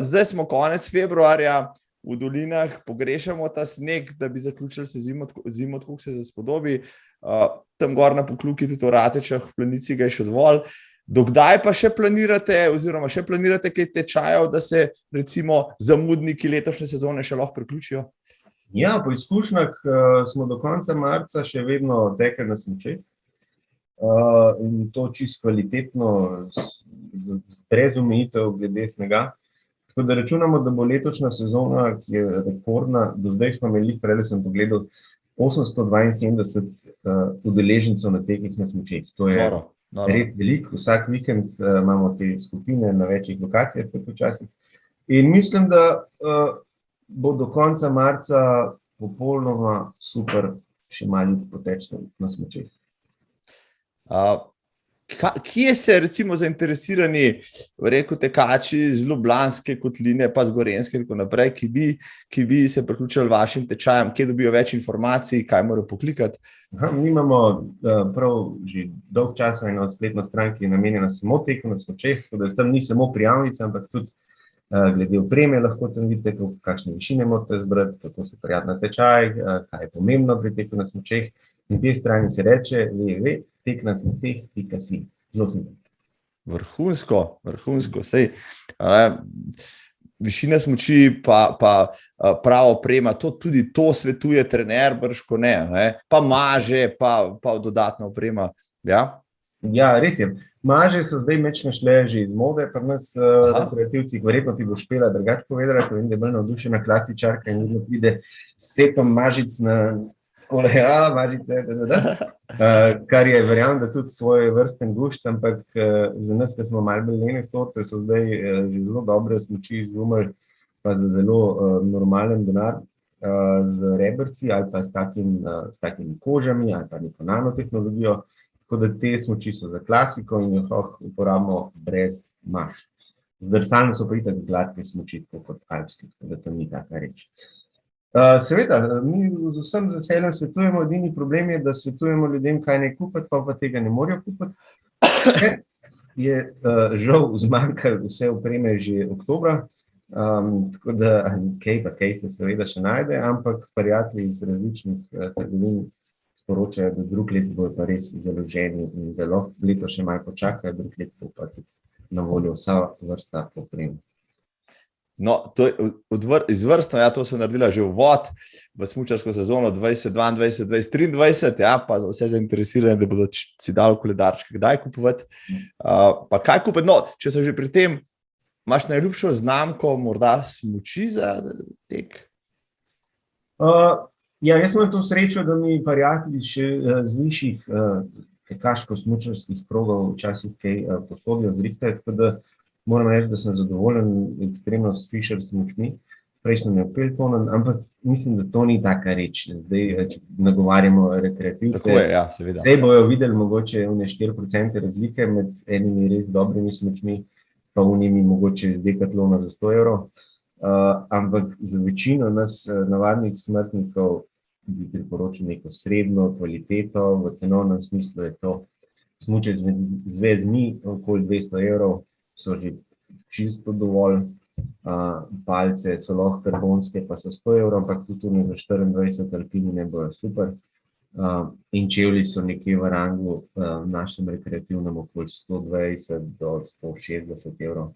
A: zdaj smo konec februarja, v dolinah pogrešamo ta sneg, da bi zaključili se zimo, tako se zaspodobi. Tam gor na Pokljuki, tudi v Ratečah, v Planici ga je še dovolj. Dokdaj pa še planirate kaj tečajev, da se recimo zamudniki letošnje sezone še lahko priključijo?
C: Ja, po izkušnjah smo do konca marca še vedno tekli na smučeh in to čisto kvalitetno, brez omejitev glede snega. Tako da računamo, da bo letošnja sezona, ki je rekordna, do zdaj smo imeli, prej sem pogledal, 872 udeležencev na tekih na smučeh. To je res veliko, vsak vikend imamo te skupine na večjih lokacijah, kot včasih. In mislim, da bo do konca marca popolnoma super še malo poteč na smučeh.
A: Kje se recimo zainteresirani, rekel tekači z Ljubljanske kotline, pa z Gorenjske in tako naprej, ki bi se priključili vašim tečajem, kje dobijo več informacij, kaj morajo poklikati?
C: Mi imamo prav že dolg časa eno spletno stran, ki je namenjena samo teku na smučeh, tako da tam ni samo prijavnica, ampak tudi glede opreme lahko tam vidite, kakšne višine morate zbrati, kako se prijaviti na tečaj, kaj je pomembno pri teku na smučeh. In te strani se reče www.teknasmuceh.si. Zelo simpatično.
A: vrhunsko, sej. Višina smuči, pa prava oprema, tudi to svetuje trener, brško ne, pa maže, pa dodatna oprema. Ja?
C: Ja, res je. Maže so zdaj mečne šle že iz mode, pa nas rekreativci, verjetno ti bo Špela drugače povedala, ko vem, da je bolj navdušena klasičarka in vedno pride s setom mažic na mažice, kar je, verjamem, da tudi svoj vrsten gušt, ampak za nas, ki smo malo bolj lene sorte, so zdaj že zelo dobre smuči izumili, pa za zelo normalen denar, z rebrci ali pa s takimi kožami ali pa neko nanotehnologijo. Tako da te smuči so za klasiko in jih uporabimo brez maž. Z drsalno so pa itak gladke smuči, tako kot alpski, tako da to ni taka reč. Seveda, mi z vsem veseljem svetujemo, edini problem je, da svetujemo ljudem, kaj ne kupiti, pa tega ne morajo kupiti. Je žal zmanjkalo vse opreme že oktobra, tako da kaj se seveda še najde, ampak prijatelji iz različnih trgovin sporočajo, da drug let bojo pa res založeni in da lahko leto še malo počakajo, drug let bo pa tudi na voljo vsa vrsta opreme.
A: No, to je izvrstno, ja, to so naredila že uvod v smučarsko sezono 2022-2023, ja, pa za vse zainteresirane, da bodo si dali koledarčke, kdaj kupovati, pa kaj kupiti. No, če so že pri tem, imaš najljubšo znamko morda smuči za tek?
C: Ja, jaz imam to srečo, da mi prijatelji še z višjih tekaško-smučarskih krogov včasih kaj posodijo zrihtajo, tako da moram reči, da sem zadovoljen ekstremno s Fischer smučmi. Prej sem imel Peltonen, ampak mislim, da to ni taka reč. Zdaj, če nagovarjamo rekreativce,
A: tako je, ja, seveda.
C: Zdaj bojo videli mogoče 4% razlike med enimi res dobrimi smučmi, pa unimi mogoče z Decathlona za 100 evrov. Ampak za večino nas navadnih smrtnikov bi priporočil neko srednjo kvaliteto, v cenovnem smislu je to smuče z vezmi okoli 200 evrov, so že čisto dovolj, palce so lahko karbonske, pa so 100 evrov, ampak tudi za 24 alpini ne bojo super. In čevlji so nekje v rangu našem rekreativnem okoli 120 do 160 evrov.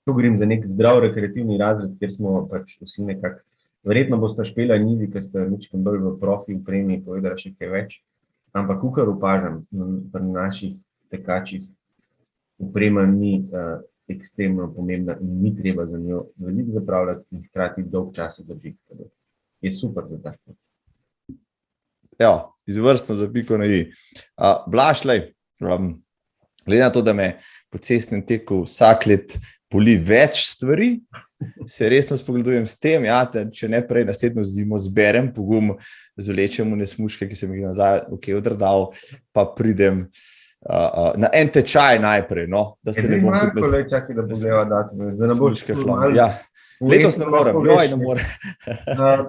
C: Tu grem za nek zdrav rekreativni razred, kjer smo pač vsi nekako, verjetno boste Špela in Izi, ki ste ničkem bolj v profi opremi, povedali še kaj več, ampak kar opažam pri naših tekačih, oprema ni ekstremno pomembna in ni treba za njo veliko zapravljati in hkrati dolg čas drži. Je super za ta šport.
A: Ja, izvrstno za piko na i. Blaž, glede na to, da me po cestnem teku vsak let boli več stvari, se resno spogledujem s tem, ja, če ne prej naslednjo zimo zberem pogum, zavlečem v nesmuške, ki sem jih nazaj odrdal, pa pridem na en tečaj najprej, no, da se ne bom tudi
C: čaki, da bo gleda datum, da ne boš
A: ja. Letos ne morem, ne morem.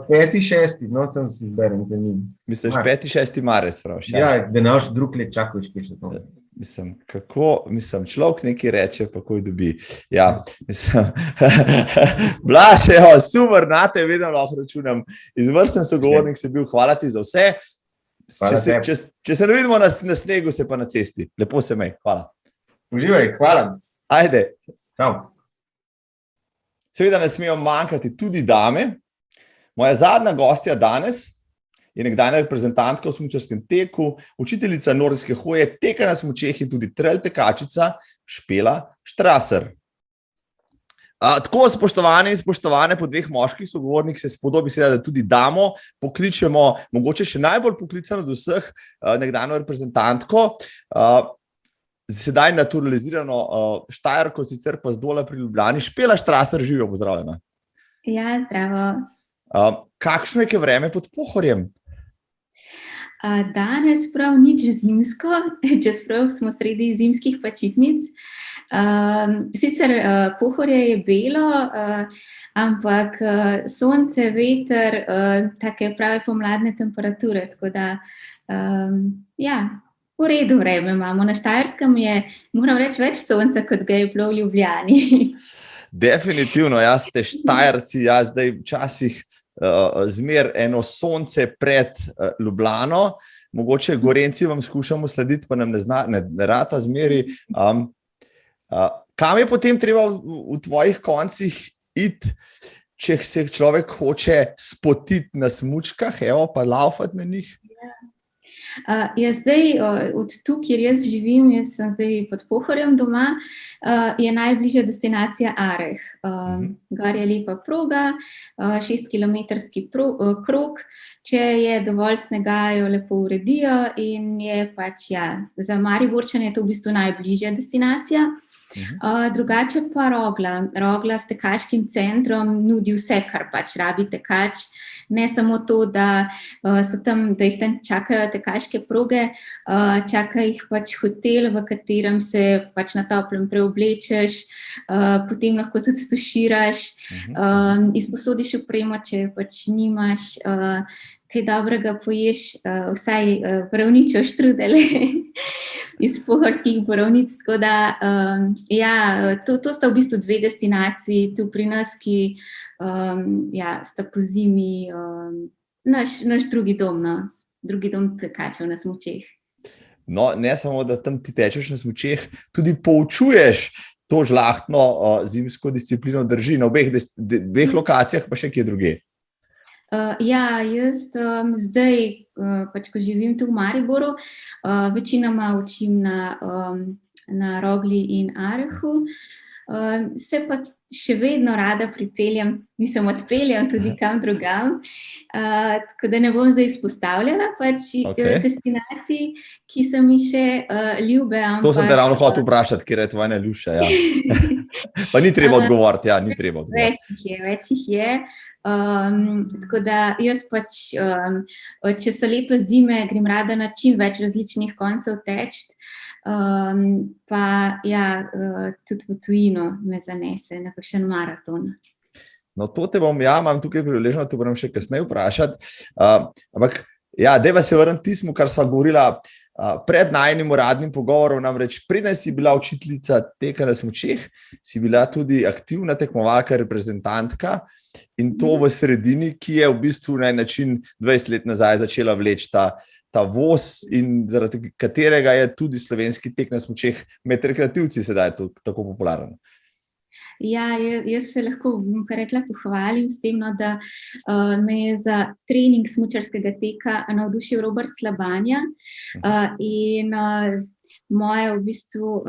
C: 5.6., no, tam si zberem termin.
A: Misliš 5.6. marec, prav?
C: Ja, da naš drug let čakaš, kaj še to.
A: Mislim, človek nekaj reče, pa ko dobi. Ja, mislim, Blaž, super, na te vedno lahko računam. Izvrsten sogovornik si bil, hvala ti za vse. Če se ne vidimo na snegu, se pa na cesti. Lepo se mej, hvala.
C: Uživaj, hvala.
A: Ajde.
C: Čau.
A: Seveda ne smejo manjkati tudi dame. Moja zadnja gostja danes je nekdanja reprezentantka v smučarskem teku, učiteljica nordijske hoje, teka na smučeh in tudi trail tekačica Špela Strasser. Tako, spoštovane in spoštovane, po dveh moških sogovornikih se spodobi seveda, da tudi damo, pokličemo, mogoče še najbolj poklicano od vseh, nekdanjo reprezentantko, sedaj naturalizirano Štajerko, sicer pa zdola pri Ljubljani. Špela Strasser, živijo, pozdravljena.
D: Ja, zdravo.
A: Kakšno je vreme pod Pohorjem?
D: Danes prav nič zimsko, čeprav smo sredi zimskih počitnic. Sicer Pohorje je belo, ampak sonce, veter, take prave pomladne temperature, tako da ja, v redu vreme imamo. Na Štajerskem je, moram reči, več sonca, kot ga je bilo v Ljubljani.
A: Definitivno, jaz ste Štajerci, jaz zdaj včasih zmer eno sonce pred Ljubljano, mogoče Gorenci vam skušamo slediti, pa nam ne rata zmeri. Kam je potem treba v tvojih koncih iti, če se človek hoče spotiti na smučkah, pa laufati na njih?
D: Zdaj, od tu, kjer jaz živim, jaz sem zdaj pod Pohorjem doma, je najbližja destinacija Areh. Gor je lepa proga, 6-kilometrski krog, če je dovolj snega, jo lepo uredijo in je pač, za Mariborčane je to v bistvu najbližja destinacija. Drugače pa Rogla s tekaškim centrom nudi vse, kar pač rabi tekač. Ne samo to, da jih tam čakajo tekaške proge, čaka jih pač hotel, v katerem se pač na toplem preoblečeš, potem lahko tudi stuširaš, izposodiš opremo, če pač nimaš, kaj dobrega poješ, vsaj borovničev štrudele iz pohorskih borovnic, tako da, to sta v bistvu dve destinaciji tu pri nas, ki sta po zimi naš drugi dom tekačev na smučeh.
A: No, ne samo, da tam ti tečeš na smučeh, tudi poučuješ to žlahtno zimsko disciplino, drži na dveh lokacijah, pa še kje druge.
D: Jaz zdaj, pač ko živim tu v Mariboru, večinoma učim na Rogli in Arehu, se pa še vedno rada odpeljem tudi kam drugam, tako da ne bom zdaj izpostavljala pač destinacij, ki so mi še ljube.
A: To sem te ravno hotel vprašati, kjer je tvoja najljubša, Pa ni treba odgovoriti, ni treba odgovoriti.
D: Več jih je. Tako da jaz pač, če so lepe zime, grem rada na čim več različnih koncev teč, pa tudi v tujino me zanese na kakšen maraton.
A: No, to te imam tukaj priviležno, to moram še kasneje vprašati, ampak dajva se vrniti tismu, kar sva govorila pred najinim uradnim pogovorom, namreč preden si bila učiteljica teka na smučeh, si bila tudi aktivna tekmovalka, reprezentantka, in to v sredini, ki je v bistvu na en način 20 let nazaj začela vleči ta voz in zaradi katerega je tudi slovenski tek na smučeh med rekreativci sedaj tako popularen.
D: Jaz se lahko, bom kar rekla, pohvalim s tem, da me je za trening smučarskega teka navdušil Robert Slabanja in moja v bistvu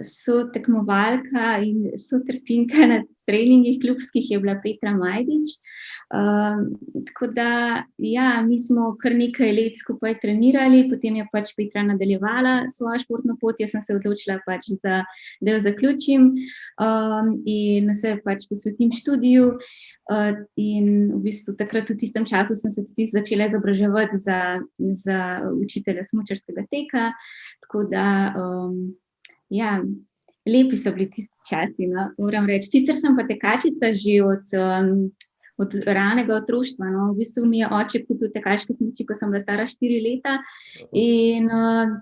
D: sotekmovalka in sotrpinka na treningih klubskih je bila Petra Majdič. Tako da, mi smo kar nekaj let skupaj trenirali, potem je pač Petra nadaljevala svojo športno pot, jaz sem se odločila pač, da jo zaključim in se pač posvetim študiju in v bistvu takrat v tistem času sem se tudi začela izobraževati za učitelja smučarskega teka, tako da, lepi so bili tisti časi, moram reči. Sicer sem pa tekačica že od ranega otroštva. V bistvu mi je oče kupil tekaške smuči, ko sem bila stara 4 leta in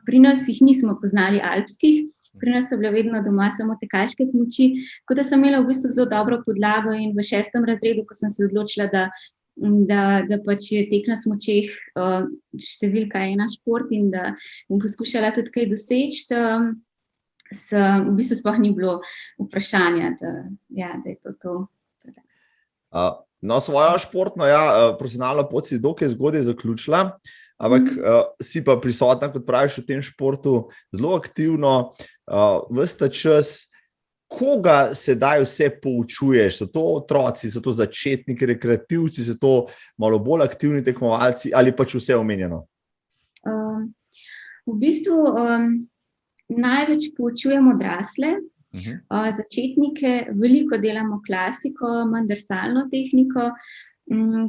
D: pri nas jih nismo poznali alpskih, pri nas so bile vedno doma samo tekaške smuči, tako da sem imela v bistvu zelo dobro podlago in v 6. razredu, ko sem se odločila, da pač je tek na smučeh številka 1 šport in da bom poskušala tudi kaj doseči, v bistvu sploh ni bilo vprašanja, da je to.
A: No, svojo športno, profesionalno pot si dokaj zgodaj zaključila, ampak si pa prisotna, kot praviš, v tem športu zelo aktivno, ves ta čas. Koga sedaj vse poučuješ? So to otroci, so to začetniki, rekreativci, so to malo bolj aktivni tekmovalci ali pač vse omenjeno?
D: V bistvu največ poučujem odrasle, začetnike, veliko delamo klasiko, manj drsalno tehniko,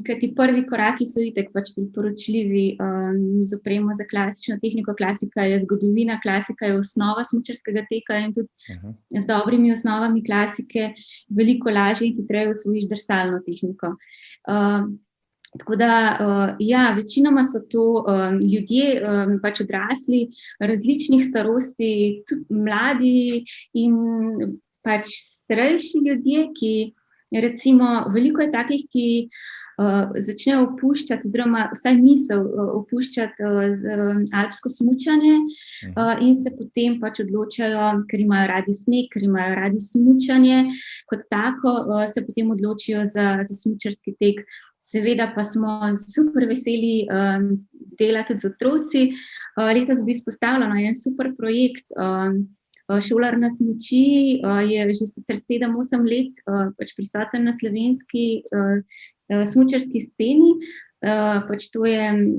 D: kajti prvi koraki so itak pač priporočljivi z opremo za klasično tehniko. Klasika je zgodovina, klasika je osnova smučarskega teka in tudi z dobrimi osnovami klasike veliko lažje in hitreje osvojiš drsalno tehniko. Tako da, večinoma so to ljudje, pač odrasli, različnih starosti, tudi mladi in pač starejši ljudje, ki recimo, veliko je takih, ki začnejo opuščati, oziroma vsaj misel opuščati alpsko smučanje in se potem pač odločajo, ker imajo radi sneg, ker imajo radi smučanje, kot tako se potem odločijo za smučarski tek. Seveda pa smo super veseli delati z otroci. Letos bi izpostavila en super projekt, Šolar na smuči, je že sicer 7-8 let pač prisoten na slovenski smučarski sceni. Pač to je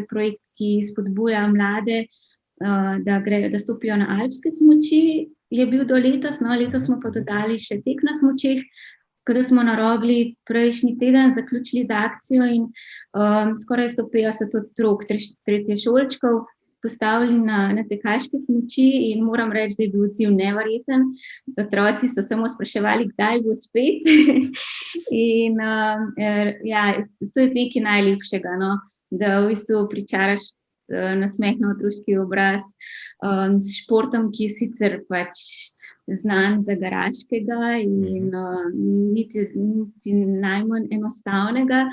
D: projekt, ki spodbuja mlade, da stopijo na alpske smuči. Je bil do letos, letos smo pa dodali še tek na smučeh, tako da smo na Rogli prejšnji teden zaključili z akcijo in skoraj 150 otrok, tretješolčkov postavili na tekaške smuči in moram reči, da je bil odziv neverjeten. Otroci so samo spraševali, kdaj bo spet. In to je nekaj najlepšega, da v bistvu pričaraš nasmeh na otroški obraz s športom, ki je sicer pač znan za garaškega in niti najmanj enostavnega.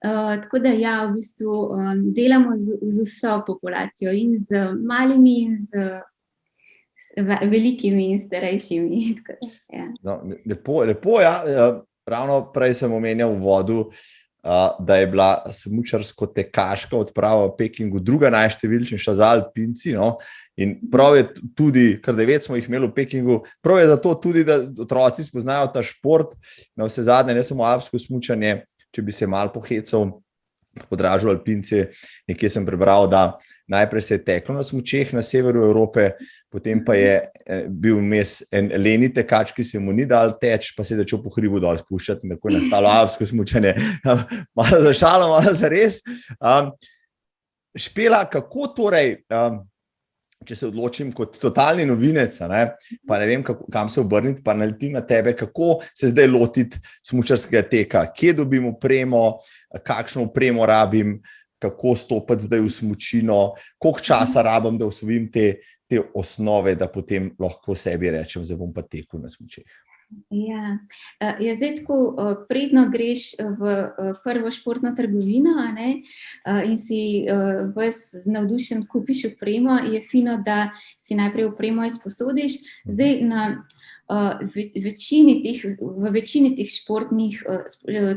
D: Tako da v bistvu delamo z vso populacijo in z malimi in z velikimi in starejšimi.
A: Lepo, ravno prej sem omenjal v uvodu, da je bila smučarsko-tekaška odprava v Pekingu druga najštevilčnejša za alpinci. In prav je tudi, kar 9 smo jih imeli v Pekingu, prav je zato tudi, da otroci spoznajo ta šport, na vse zadnje, ne samo alpsko smučanje, če bi se malo pohecal, podražil alpince. Nekje sem prebral, da najprej se je teklo na smučeh na severu Evrope, potem pa je bil vmes en leni tekač, ki se mu ni dal teč, pa se je začel po hribu dol spuščati, in tako je nastalo alpsko smučanje. Malo za šalo, malo za res. Špela, kako torej, če se odločim kot totalni novinec, pa ne vem, kam se obrniti, pa naletim na tebe, kako se zdaj lotiti smučarskega teka, kje dobim opremo, kakšno opremo rabim, kako stopiti zdaj v smučino, koliko časa rabim, da osvojim te osnove, da potem lahko sebi rečem, zdaj bom pa tekel na smučeh.
D: Zdaj tako predno greš v prvo športno trgovino in si ves navdušen kupiš opremo, je fino, da si najprej opremo izposodiš. Zdaj v večini teh športnih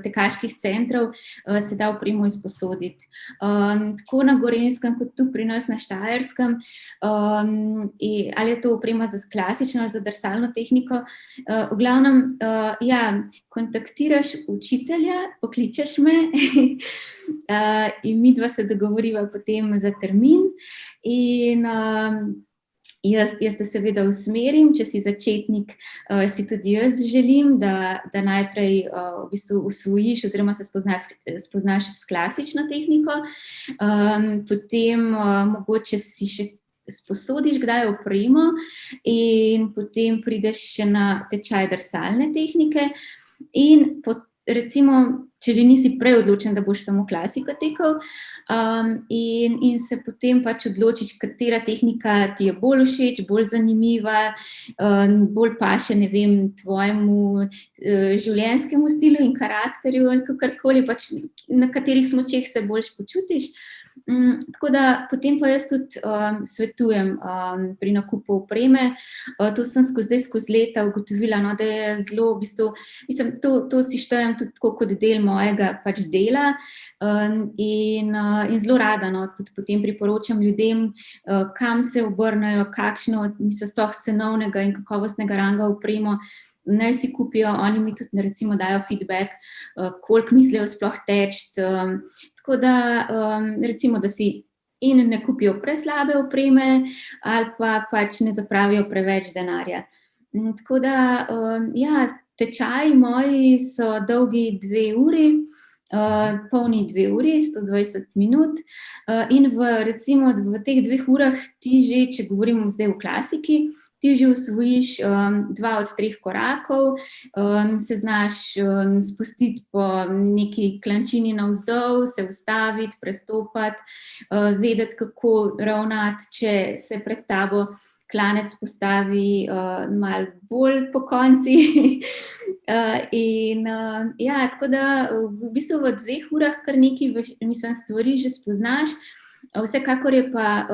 D: tekaških centrov se da opremo izposoditi. Tako na Gorenjskem, kot tu pri nas na Štajerskem, ali je to oprema za klasično ali za drsalno tehniko. V glavnem, kontaktiraš učitelja, pokličeš me in midva se dogovoriva potem za termin in jaz te seveda usmerim, če si začetnik, si tudi jaz želim, da najprej v bistvu usvojiš oziroma se spoznaš s klasično tehniko, potem mogoče si še sposodiš kdaj opremo in potem prideš še na tečaj drsalne tehnike in recimo, če že nisi prej odločen, da boš samo klasiko tekel, in se potem pač odločiš, katera tehnika ti je bolj všeč, bolj zanimiva, bolj paše, ne vem, tvojemu življenjskemu stilu in karakterju, ali kakorkoli, pač na katerih smučeh se boljš počutiš. Tako da potem pa jaz tudi svetujem pri nakupu opreme. To sem skozi leta ugotovila, da je zelo, v bistvu, mislim, to si štejem tudi tako kot del mojega pač dela in zelo rada, tudi potem priporočam ljudem, kam se obrnejo, kakšno, mislim, sploh cenovnega in kakovostnega ranga opremo naj si kupijo, oni mi tudi recimo dajo feedback, koliko mislijo sploh teči. Tako da recimo, da si in ne kupijo preslabe opreme ali pa pač ne zapravijo preveč denarja. Tako da, tečaji moji so dolgi 2 uri, polni 2 uri, 120 minut in recimo v teh 2 urah ti že, če govorimo zdaj v klasiki, ti že usvojiš 2 od 3 korakov, se znaš spustiti po neki klančini navzdol, se ustaviti, prestopati, vedeti, kako ravnati, če se pred tabo klanec postavi malo bolj po konci. Tako da v bistvu v 2 urah kar nekaj stvari že spoznaš. Vsekakor je pa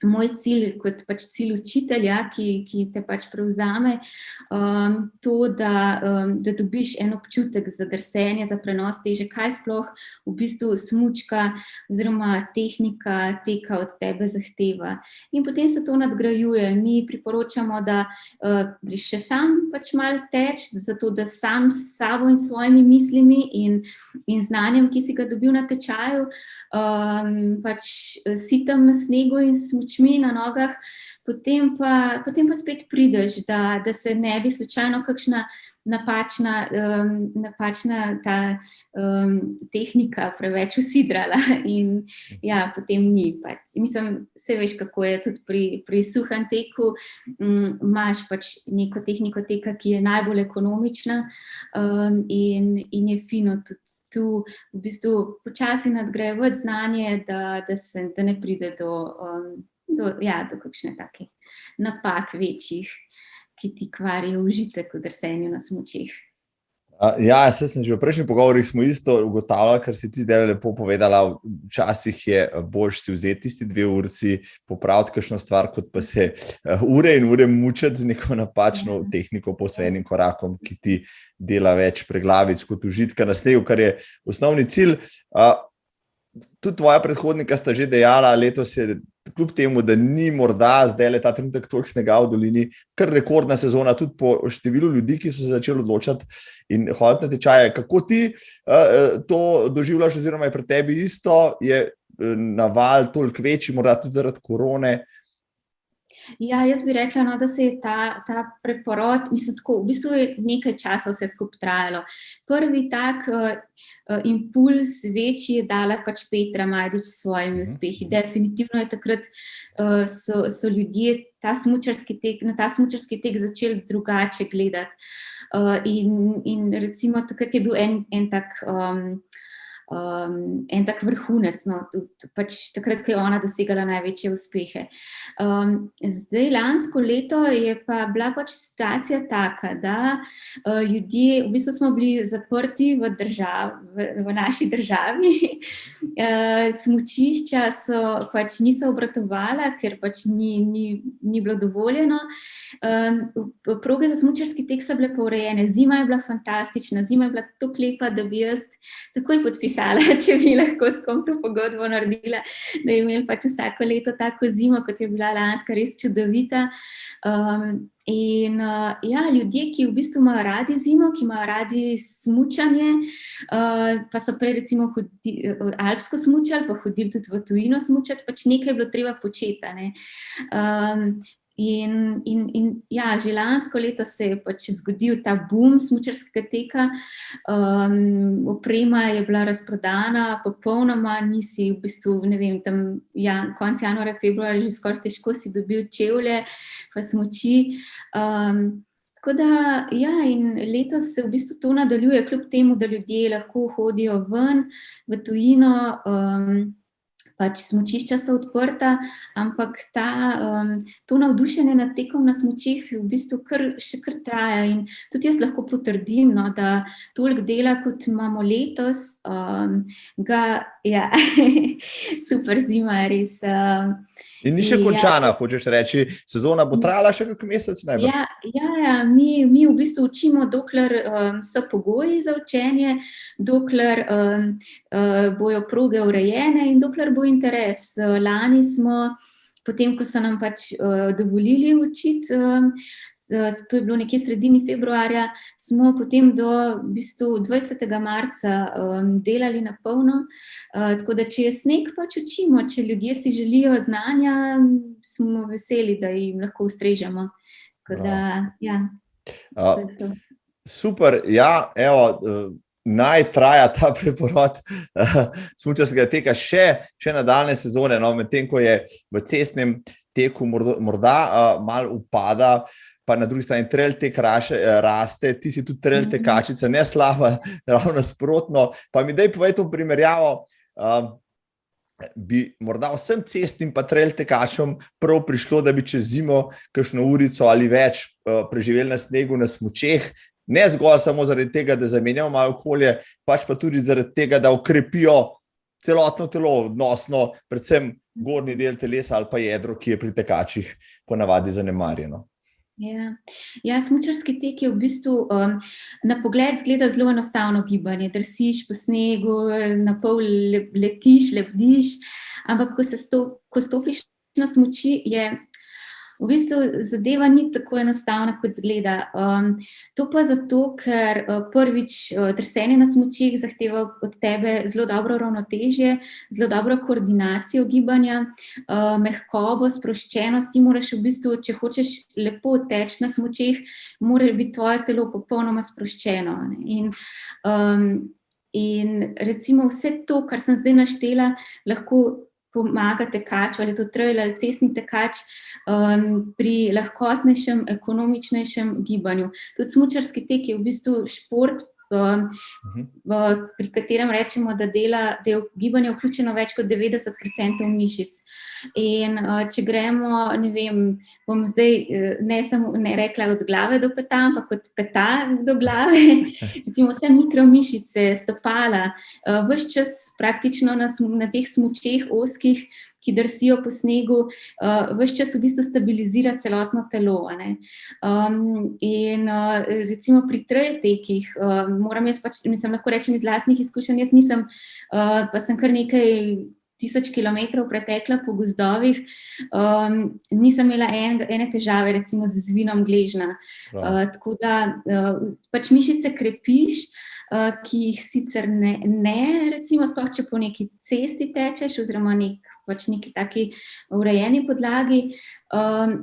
D: moj cilj, kot pač cilj učitelja, ki te pač prevzame, to, da dobiš en občutek za drsenje, za prenos teže, kaj sploh v bistvu smučka oziroma tehnika teka od tebe zahteva. In potem se to nadgrajuje. Mi priporočamo, da greš še sam pač malo teč, zato da sam s sabo in svojimi mislimi in znanjem, ki si ga dobil na tečaju, pač sitem na snegu in smučmi na nogah, potem pa spet prideš, da se ne bi slučajno kakšna napačna ta tehnika preveč usidrala in potem ni pač. Mislim, se veš, kako je tudi pri suhem teku, imaš pač neko tehniko teka, ki je najbolj ekonomična in je fino tudi tu v bistvu počasi nadgrajevati znanje, da ne pride do kakšne take napak večjih, ki ti kvarijo užitek v drsenju na smučeh.
A: Saj sem že v prejšnjih pogovorih smo isto ugotavljali, kar si ti zdaj lepo povedala, včasih je boljše si vzeti tisti 2 urci, popraviti kakšno stvar, kot pa se ure in ure mučati z neko napačno tehniko po enim korakom, ki ti dela več preglavic kot užitka na snegu, kar je osnovni cilj. Tudi tvoja predhodnika sta že dejala, letos je kljub temu, da ni morda zdaj ta trenutek toliko snega v dolini, kar rekordna sezona tudi po številu ljudi, ki so se začeli odločati in hoditi na tečaje. Kako ti to doživljaš oziroma je pri tebi isto? Je naval toliko večji, morda tudi zaradi korone?
D: Jaz bi rekla, da se je ta preporod, tako, v bistvu je nekaj časa vse skupaj trajalo. Prvi tak impuls večji je dala pač Petra Majdič s svojimi uspehi. Definitivno je takrat so ljudje na ta smučarski tek začeli drugače gledati. In recimo takrat je bil en tak vrhunec, pač takrat, ko je ona dosegala največje uspehe. Zdaj, lansko leto je pa bila pač situacija taka, da ljudje, v bistvu smo bili zaprti v naši državi, smučišča pač niso obratovala, ker pač ni bilo dovoljeno. Proge za smučarski tek so bile pa urejene, zima je bila fantastična, zima je bila tako lepa, da bi jaz takoj podpisala, če bi lahko s kom to pogodbo naredila, da je imel pač vsako leto tako zimo, kot je bila lanska, res čudovita. Ljudje, ki v bistvu imajo radi zimo, ki imajo radi smučanje, pa so prej recimo alpsko smučali, pa hodili tudi v tujino smučati, pač nekaj je bilo treba početi, ne. Že lansko leto se je pač zgodil ta boom smučarskega teka, oprema je bila razprodana, popolnoma nisi v bistvu, ne vem, tam konec januarja, februarja že skoraj težko si dobil čevlje pa smuči. Tako da, in letos se v bistvu to nadaljuje, kljub temu, da ljudje lahko hodijo ven v tujino, pač smučišča so odprta, ampak to navdušenje nad tekom na smučeh v bistvu še kar traja in tudi jaz lahko potrdim, da toliko dela, kot imamo letos, super zima je res.
A: In ni še končana, hočeš reči, sezona bo trajala še kak mesec najbrž?
D: Mi v bistvu učimo, dokler so pogoji za učenje, dokler bojo proge urejene in dokler bo interes. Lani smo, potem ko so nam pač dovolili učiti, to je bilo nekje sredini februarja, smo potem do v bistvu 20. marca delali na polno, tako da če je sneg, pač učimo, če ljudje si želijo znanja, smo veseli, da jim lahko ustrežemo. Tako da,
A: Super, naj traja ta preporod smučarskega teka še nadaljne sezone, medtem ko je v cestnem teku morda malo upada, pa na drugi strani trail tek raste, ti si tudi trail tekačica, ne slaba, ravno nasprotno. Pa mi daj povej to primerjavo, bi morda vsem cestnim pa trail tekačom prav prišlo, da bi čez zimo kakšno urico ali več preživeli na snegu, na smučeh, Ne zgolj samo zaradi tega, da zamenjamo malo okolje, pač pa tudi zaradi tega, da okrepijo celotno telo, odnosno predvsem gornji del telesa ali pa jedro, ki je pri tekačih ponavadi zanemarjeno.
D: Ja, smučarski tek je v bistvu na pogled zgleda zelo enostavno gibanje. Drsiš po snegu, na pol letiš, lebdiš, ampak ko stopiš na smuči, je v bistvu zadeva ni tako enostavna, kot zgleda. To pa zato, ker prvič drsenje na smučih zahteva od tebe zelo dobro ravnotežje, zelo dobro koordinacijo gibanja, mehkobo, sproščenost. Ti moraš v bistvu, če hočeš lepo teči na smučih, mora biti tvoje telo popolnoma sproščeno. In recimo vse to, kar sem zdaj naštela, lahko pomaga tekaču, ali to trail ali cestni tekač, pri lahkotnejšem, ekonomičnejšem gibanju. Tudi smučarski tek je v bistvu šport, pri katerem rečemo, da je v gibanje vključeno več kot 90% mišic. In če gremo, ne vem, bom zdaj ne rekla od glave do peta, ampak od peta do glave, recimo vse mikromišice, stopala, ves čas praktično na teh smučeh ozkih, ki drsijo po snegu, ves čas v bistvu stabilizira celotno telo. In recimo pri trail tekih, moram jaz pač, lahko rečem iz lastnih izkušenj, jaz nisem, pa sem kar nekaj 1000 kilometrov pretekla po gozdovih, nisem imela ene težave, recimo z zvinom gležnja. Tako da pač mišice krepiš, ki jih sicer ne, recimo sploh, če po neki cesti tečeš, oziroma neki taki urejeni podlagi.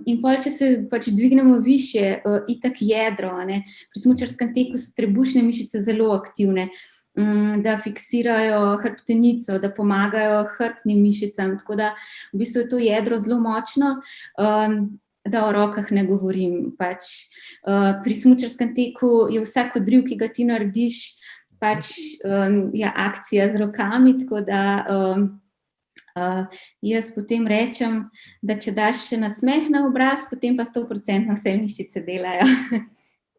D: In pol, če se pač dvignemo višje, itak jedro, pri smučarskem teku so trebušne mišice zelo aktivne, da fiksirajo hrbtenico, da pomagajo hrbtnim mišicam, tako da v bistvu je to jedro zelo močno, da o rokah ne govorim. Pač pri smučarskem teku je vsak odriv, ki ga ti narediš, pač je akcija z rokami, tako da jaz potem rečem, da če daš še nasmeh na obraz, potem pa 100% vse mišice delajo.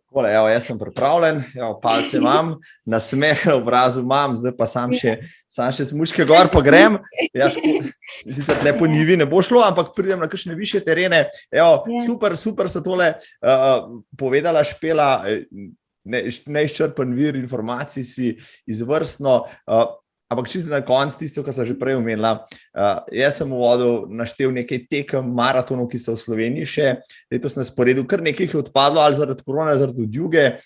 A: Takole, jaz sem pripravljen, palce imam, nasmeh na obrazu imam, zdaj pa sam še smučke gor pa grem. Sicer tle po njivi ne bo šlo, ampak pridem na kakšne višje terene. Super se tole povedala, Špela, neizčrpen vir informacij si izvrstno. Ampak čisto na konc tisto, kar sem že prej omenila, jaz sem v uvodu naštel nekaj tekem maratonov, ki so v Sloveniji še letos na sporedu, kar nekaj jih je odpadlo, ali zaradi korone, zaradi odjuge.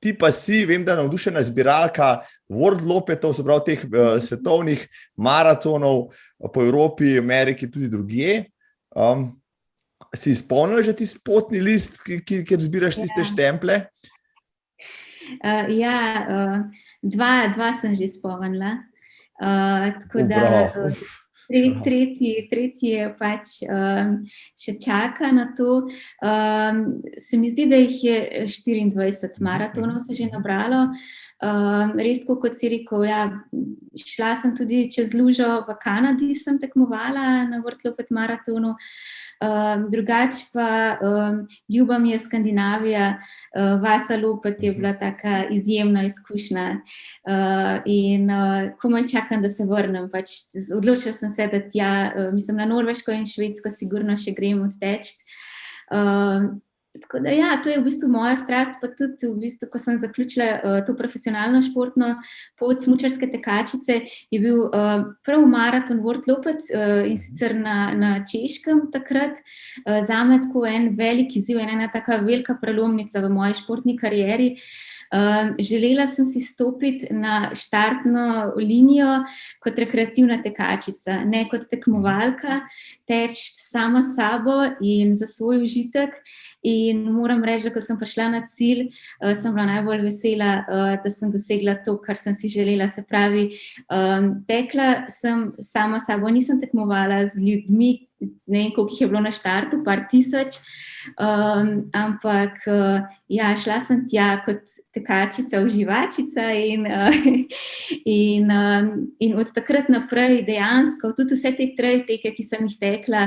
A: Ti pa si, vem, da navdušena zbiralka World Lopetov, se pravi teh svetovnih maratonov po Evropi, Ameriki, tudi drugje. Si izpolnila že ti potni list, kjer zbiraš tiste štemple?
D: Dva sem že spomnila, tako da tretji je pač še čaka na to. Se mi zdi, da jih je 24 maratonov se že nabralo. Res, kot si rekel, šla sem tudi čez lužo v Kanadi, sem tekmovala na World Lopet maratonu. Drugače pa ljuba mi je Skandinavija, Vasa Lopet je bila taka izjemna izkušnja in komaj čakam, da se vrnem. Odločila sem se, da mislim, na Norveško in Švedsko sigurno še grem odteči. Tako da to je v bistvu moja strast, pa tudi v bistvu, ko sem zaključila to profesionalno športno pot smučarske tekačice, je bil prav maraton World Lopet in sicer na Češkem takrat. Zame tako en velik izziv, ena taka velika prelomnica v moji športni karieri. Želela sem si stopiti na štartno linijo kot rekreativna tekačica, ne kot tekmovalka, teči sama s sabo in za svoj užitek. In moram reči, da ko sem prišla na cilj, sem bila najbolj vesela, da sem dosegla to, kar sem si želela. Se pravi, tekla sem sama s sabo, nisem tekmovala z ljudmi, ne vem, koliko jih je bilo na štartu, par tisoč, ampak ja, šla sem tja kot tekačica, uživačica in od takrat naprej dejansko tudi vse te trail teke, ki sem jih tekla,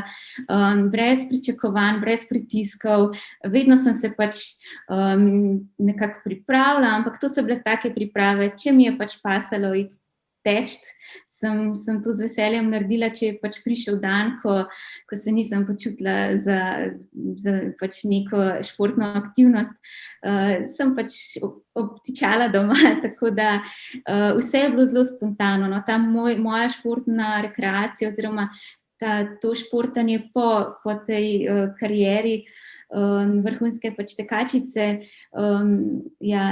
D: brez pričakovanj, brez pritiskov, vedno sem se pač nekako pripravila, ampak to so bile take priprave, če mi je pač pasalo iti teč, sem to z veseljem naredila, če je pač prišel dan, ko se nisem počutila za pač neko športno aktivnost, sem pač obtičala doma, tako da vse je bilo zelo spontano. No, ta moja športna rekreacija oziroma to športanje po tej karieri vrhunske pač tekačice, ja,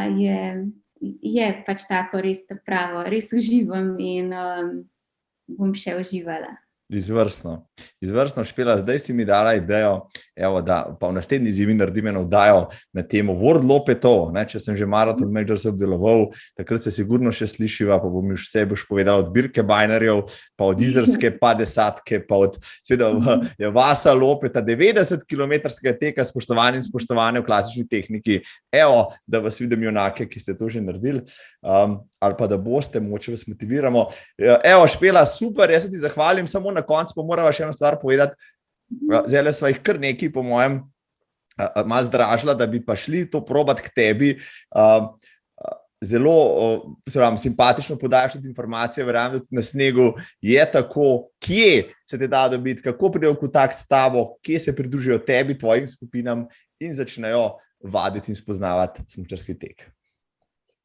D: je pač tako res pravo, res uživam in bom še uživala.
A: Izvrstno, Špela, zdaj si mi dala idejo, evo, da pa v naslednji zimi naredim eno oddajo na temo World Lopetov, če sem že Marathon Majors obdeloval, takrat se sigurno še slišiva, pa bom vse boš povedala od Birke Bajnerjev, pa od Izerske, pa Desatke, pa od seveda Vasa Lopeta, 90-kilometrskega teka, spoštovani in spoštovane v klasični tehniki. Evo, da vas vidim junake, ki ste to že naredili, ali pa da boste, moče vas motiviramo. Evo, Špela, super, jaz se ti zahvalim, samo na koncu pa morava še eno stvar povedati. Zdaj sva jih kar nekaj, po mojem, malo zdražila, da bi pa šli to probati k tebi. Zelo simpatično podajaš tudi informacije, verjamem, da tudi na snegu je tako, kje se te da dobiti, kako pridejo v kontakt s tabo, kje se pridružijo tebi, tvojim skupinam in začnejo vaditi in spoznavati smučarski tek.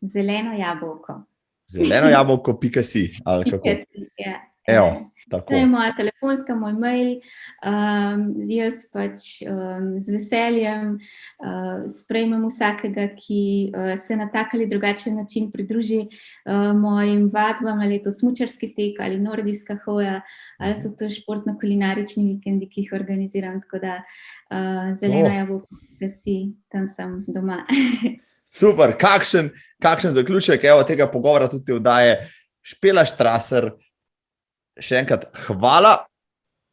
D: Zeleno jabolko.
A: Zeleno jabolko.si, ali kako?
D: Ja.
A: Evo, tako.
D: To je moja telefonska, moj mail, jaz pač z veseljem sprejmem vsakega, ki se na tak ali drugačen način pridruži mojim vadbam, ali je to smučarski tek, ali nordijska hoja, ali so to športno-kulinarični vikendi, ki jih organiziram, tako da zeleno jabolko.si, tam sem doma.
A: Super, kakšen zaključek tega pogovora, tudi te oddaje. Špela Strasser, še enkrat hvala,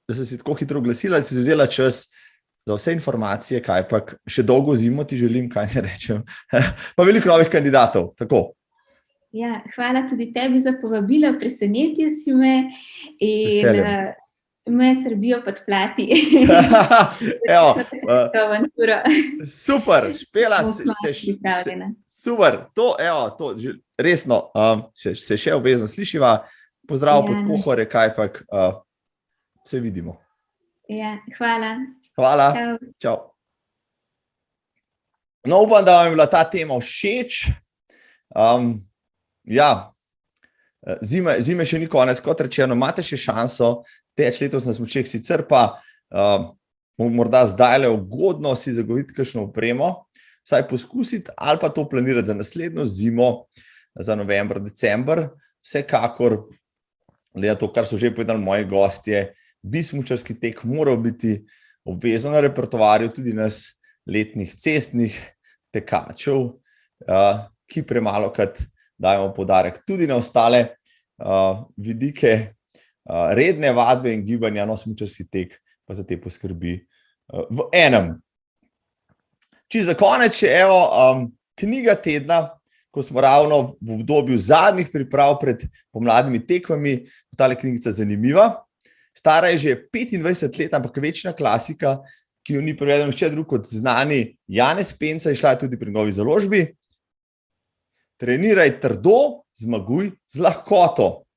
A: da si se tako hitro oglasila, da si vzela čas za vse informacije, kaj pa še dolgo zimo ti želim, kaj ne rečem, pa veliko novih kandidatov, tako.
D: Ja, hvala tudi tebi za povabilo, presenetil si me in me srbijo podplati.
A: Evo,
D: to avanturo.
A: Super, Špela, super, to, resno, se še obvezno slišiva. Pozdrav pod Pohore, kaj pa se vidimo.
D: Ja, hvala.
A: Hvala. Čau. No, upam, da vam je bila ta tema všeč. Ja, zime še ni konec, kot rečeno, imate še šanso teč letos na smučeh, sicer pa morda zdajle ugodno si zagotoviti kakšno opremo, vsaj poskusiti ali pa to planirati za naslednjo zimo, za november, december, vsekakor. To, kar so že povedali moji gostje, bi smučarski tek moral biti obvezen na repertoarju tudi nas letnih cestnih tekačev, ki premalokrat dajemo poudarek tudi na ostale vidike redne vadbe in gibanja, no smučarski tek pa za te poskrbi v enem. Čisto za konec še knjiga tedna, ko smo ravno v obdobju zadnjih priprav pred pomladnimi tekmami, tale knjigica zanimiva. Stara je že 25 let, ampak večna klasika, ki jo ni prevedel nihče drug kot znani Janez Pensa, išla je tudi pri njegovi založbi. Treniraj trdo, zmaguj z lahkoto.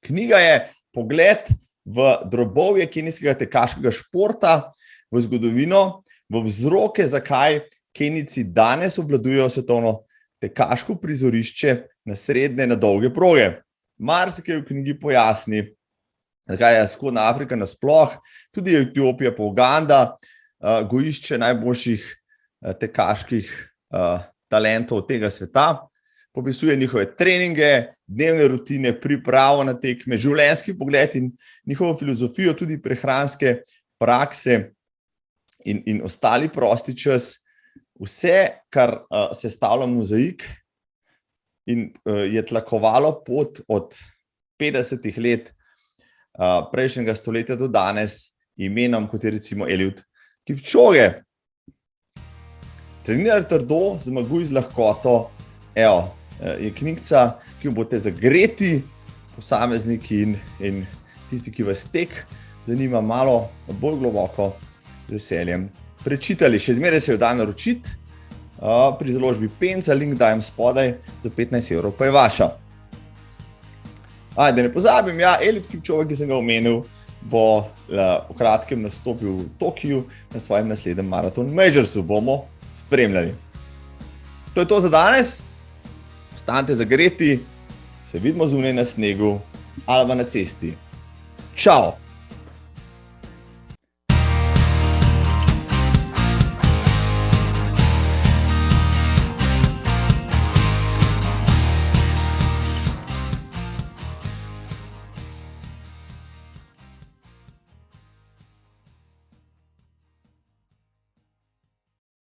A: Knjiga je pogled v drobovje kenijskega tekaškega športa, v zgodovino, v vzroke, zakaj Kenijci danes obvladujejo svetovno tekaško prizorišče na srednje, na dolge proge. Marsikaj v knjigi pojasni, zakaj je Vzhodna Afrika nasploh, tudi Etiopija pa Uganda, gojišče najboljših tekaških talentov tega sveta. Popisuje njihove treninge, dnevne rutine, pripravo na tekme, življenjski pogled in njihovo filozofijo, tudi prehranske prakse in ostali prosti čas. Vse, kar sestavlja mozaik in je tlakovalo pot od 50 let prejšnjega stoletja do danes, imenom, kot je recimo Eliud Kipchoge. Trenirati trdo, zmaguj z lahkoto. Evo, je knjigica, ki jo boste zagreti, posamezniki in tisti, ki vas tek zanima malo bolj globoko, z veseljem prečitali. Še zmeraj se jo da naročiti pri založbi Penza, link dajem spodaj, za 15 € pa je vaša. Da ne pozabim, Eliud Kipchoge, ki sem ga omenil, bo v kratkem nastopil v Tokiu na svojem naslednjem Marathon Majorsu. Bomo spremljali. To je to za danes. Ostanite zagreti, se vidimo zunaj na snegu ali na cesti. Čau!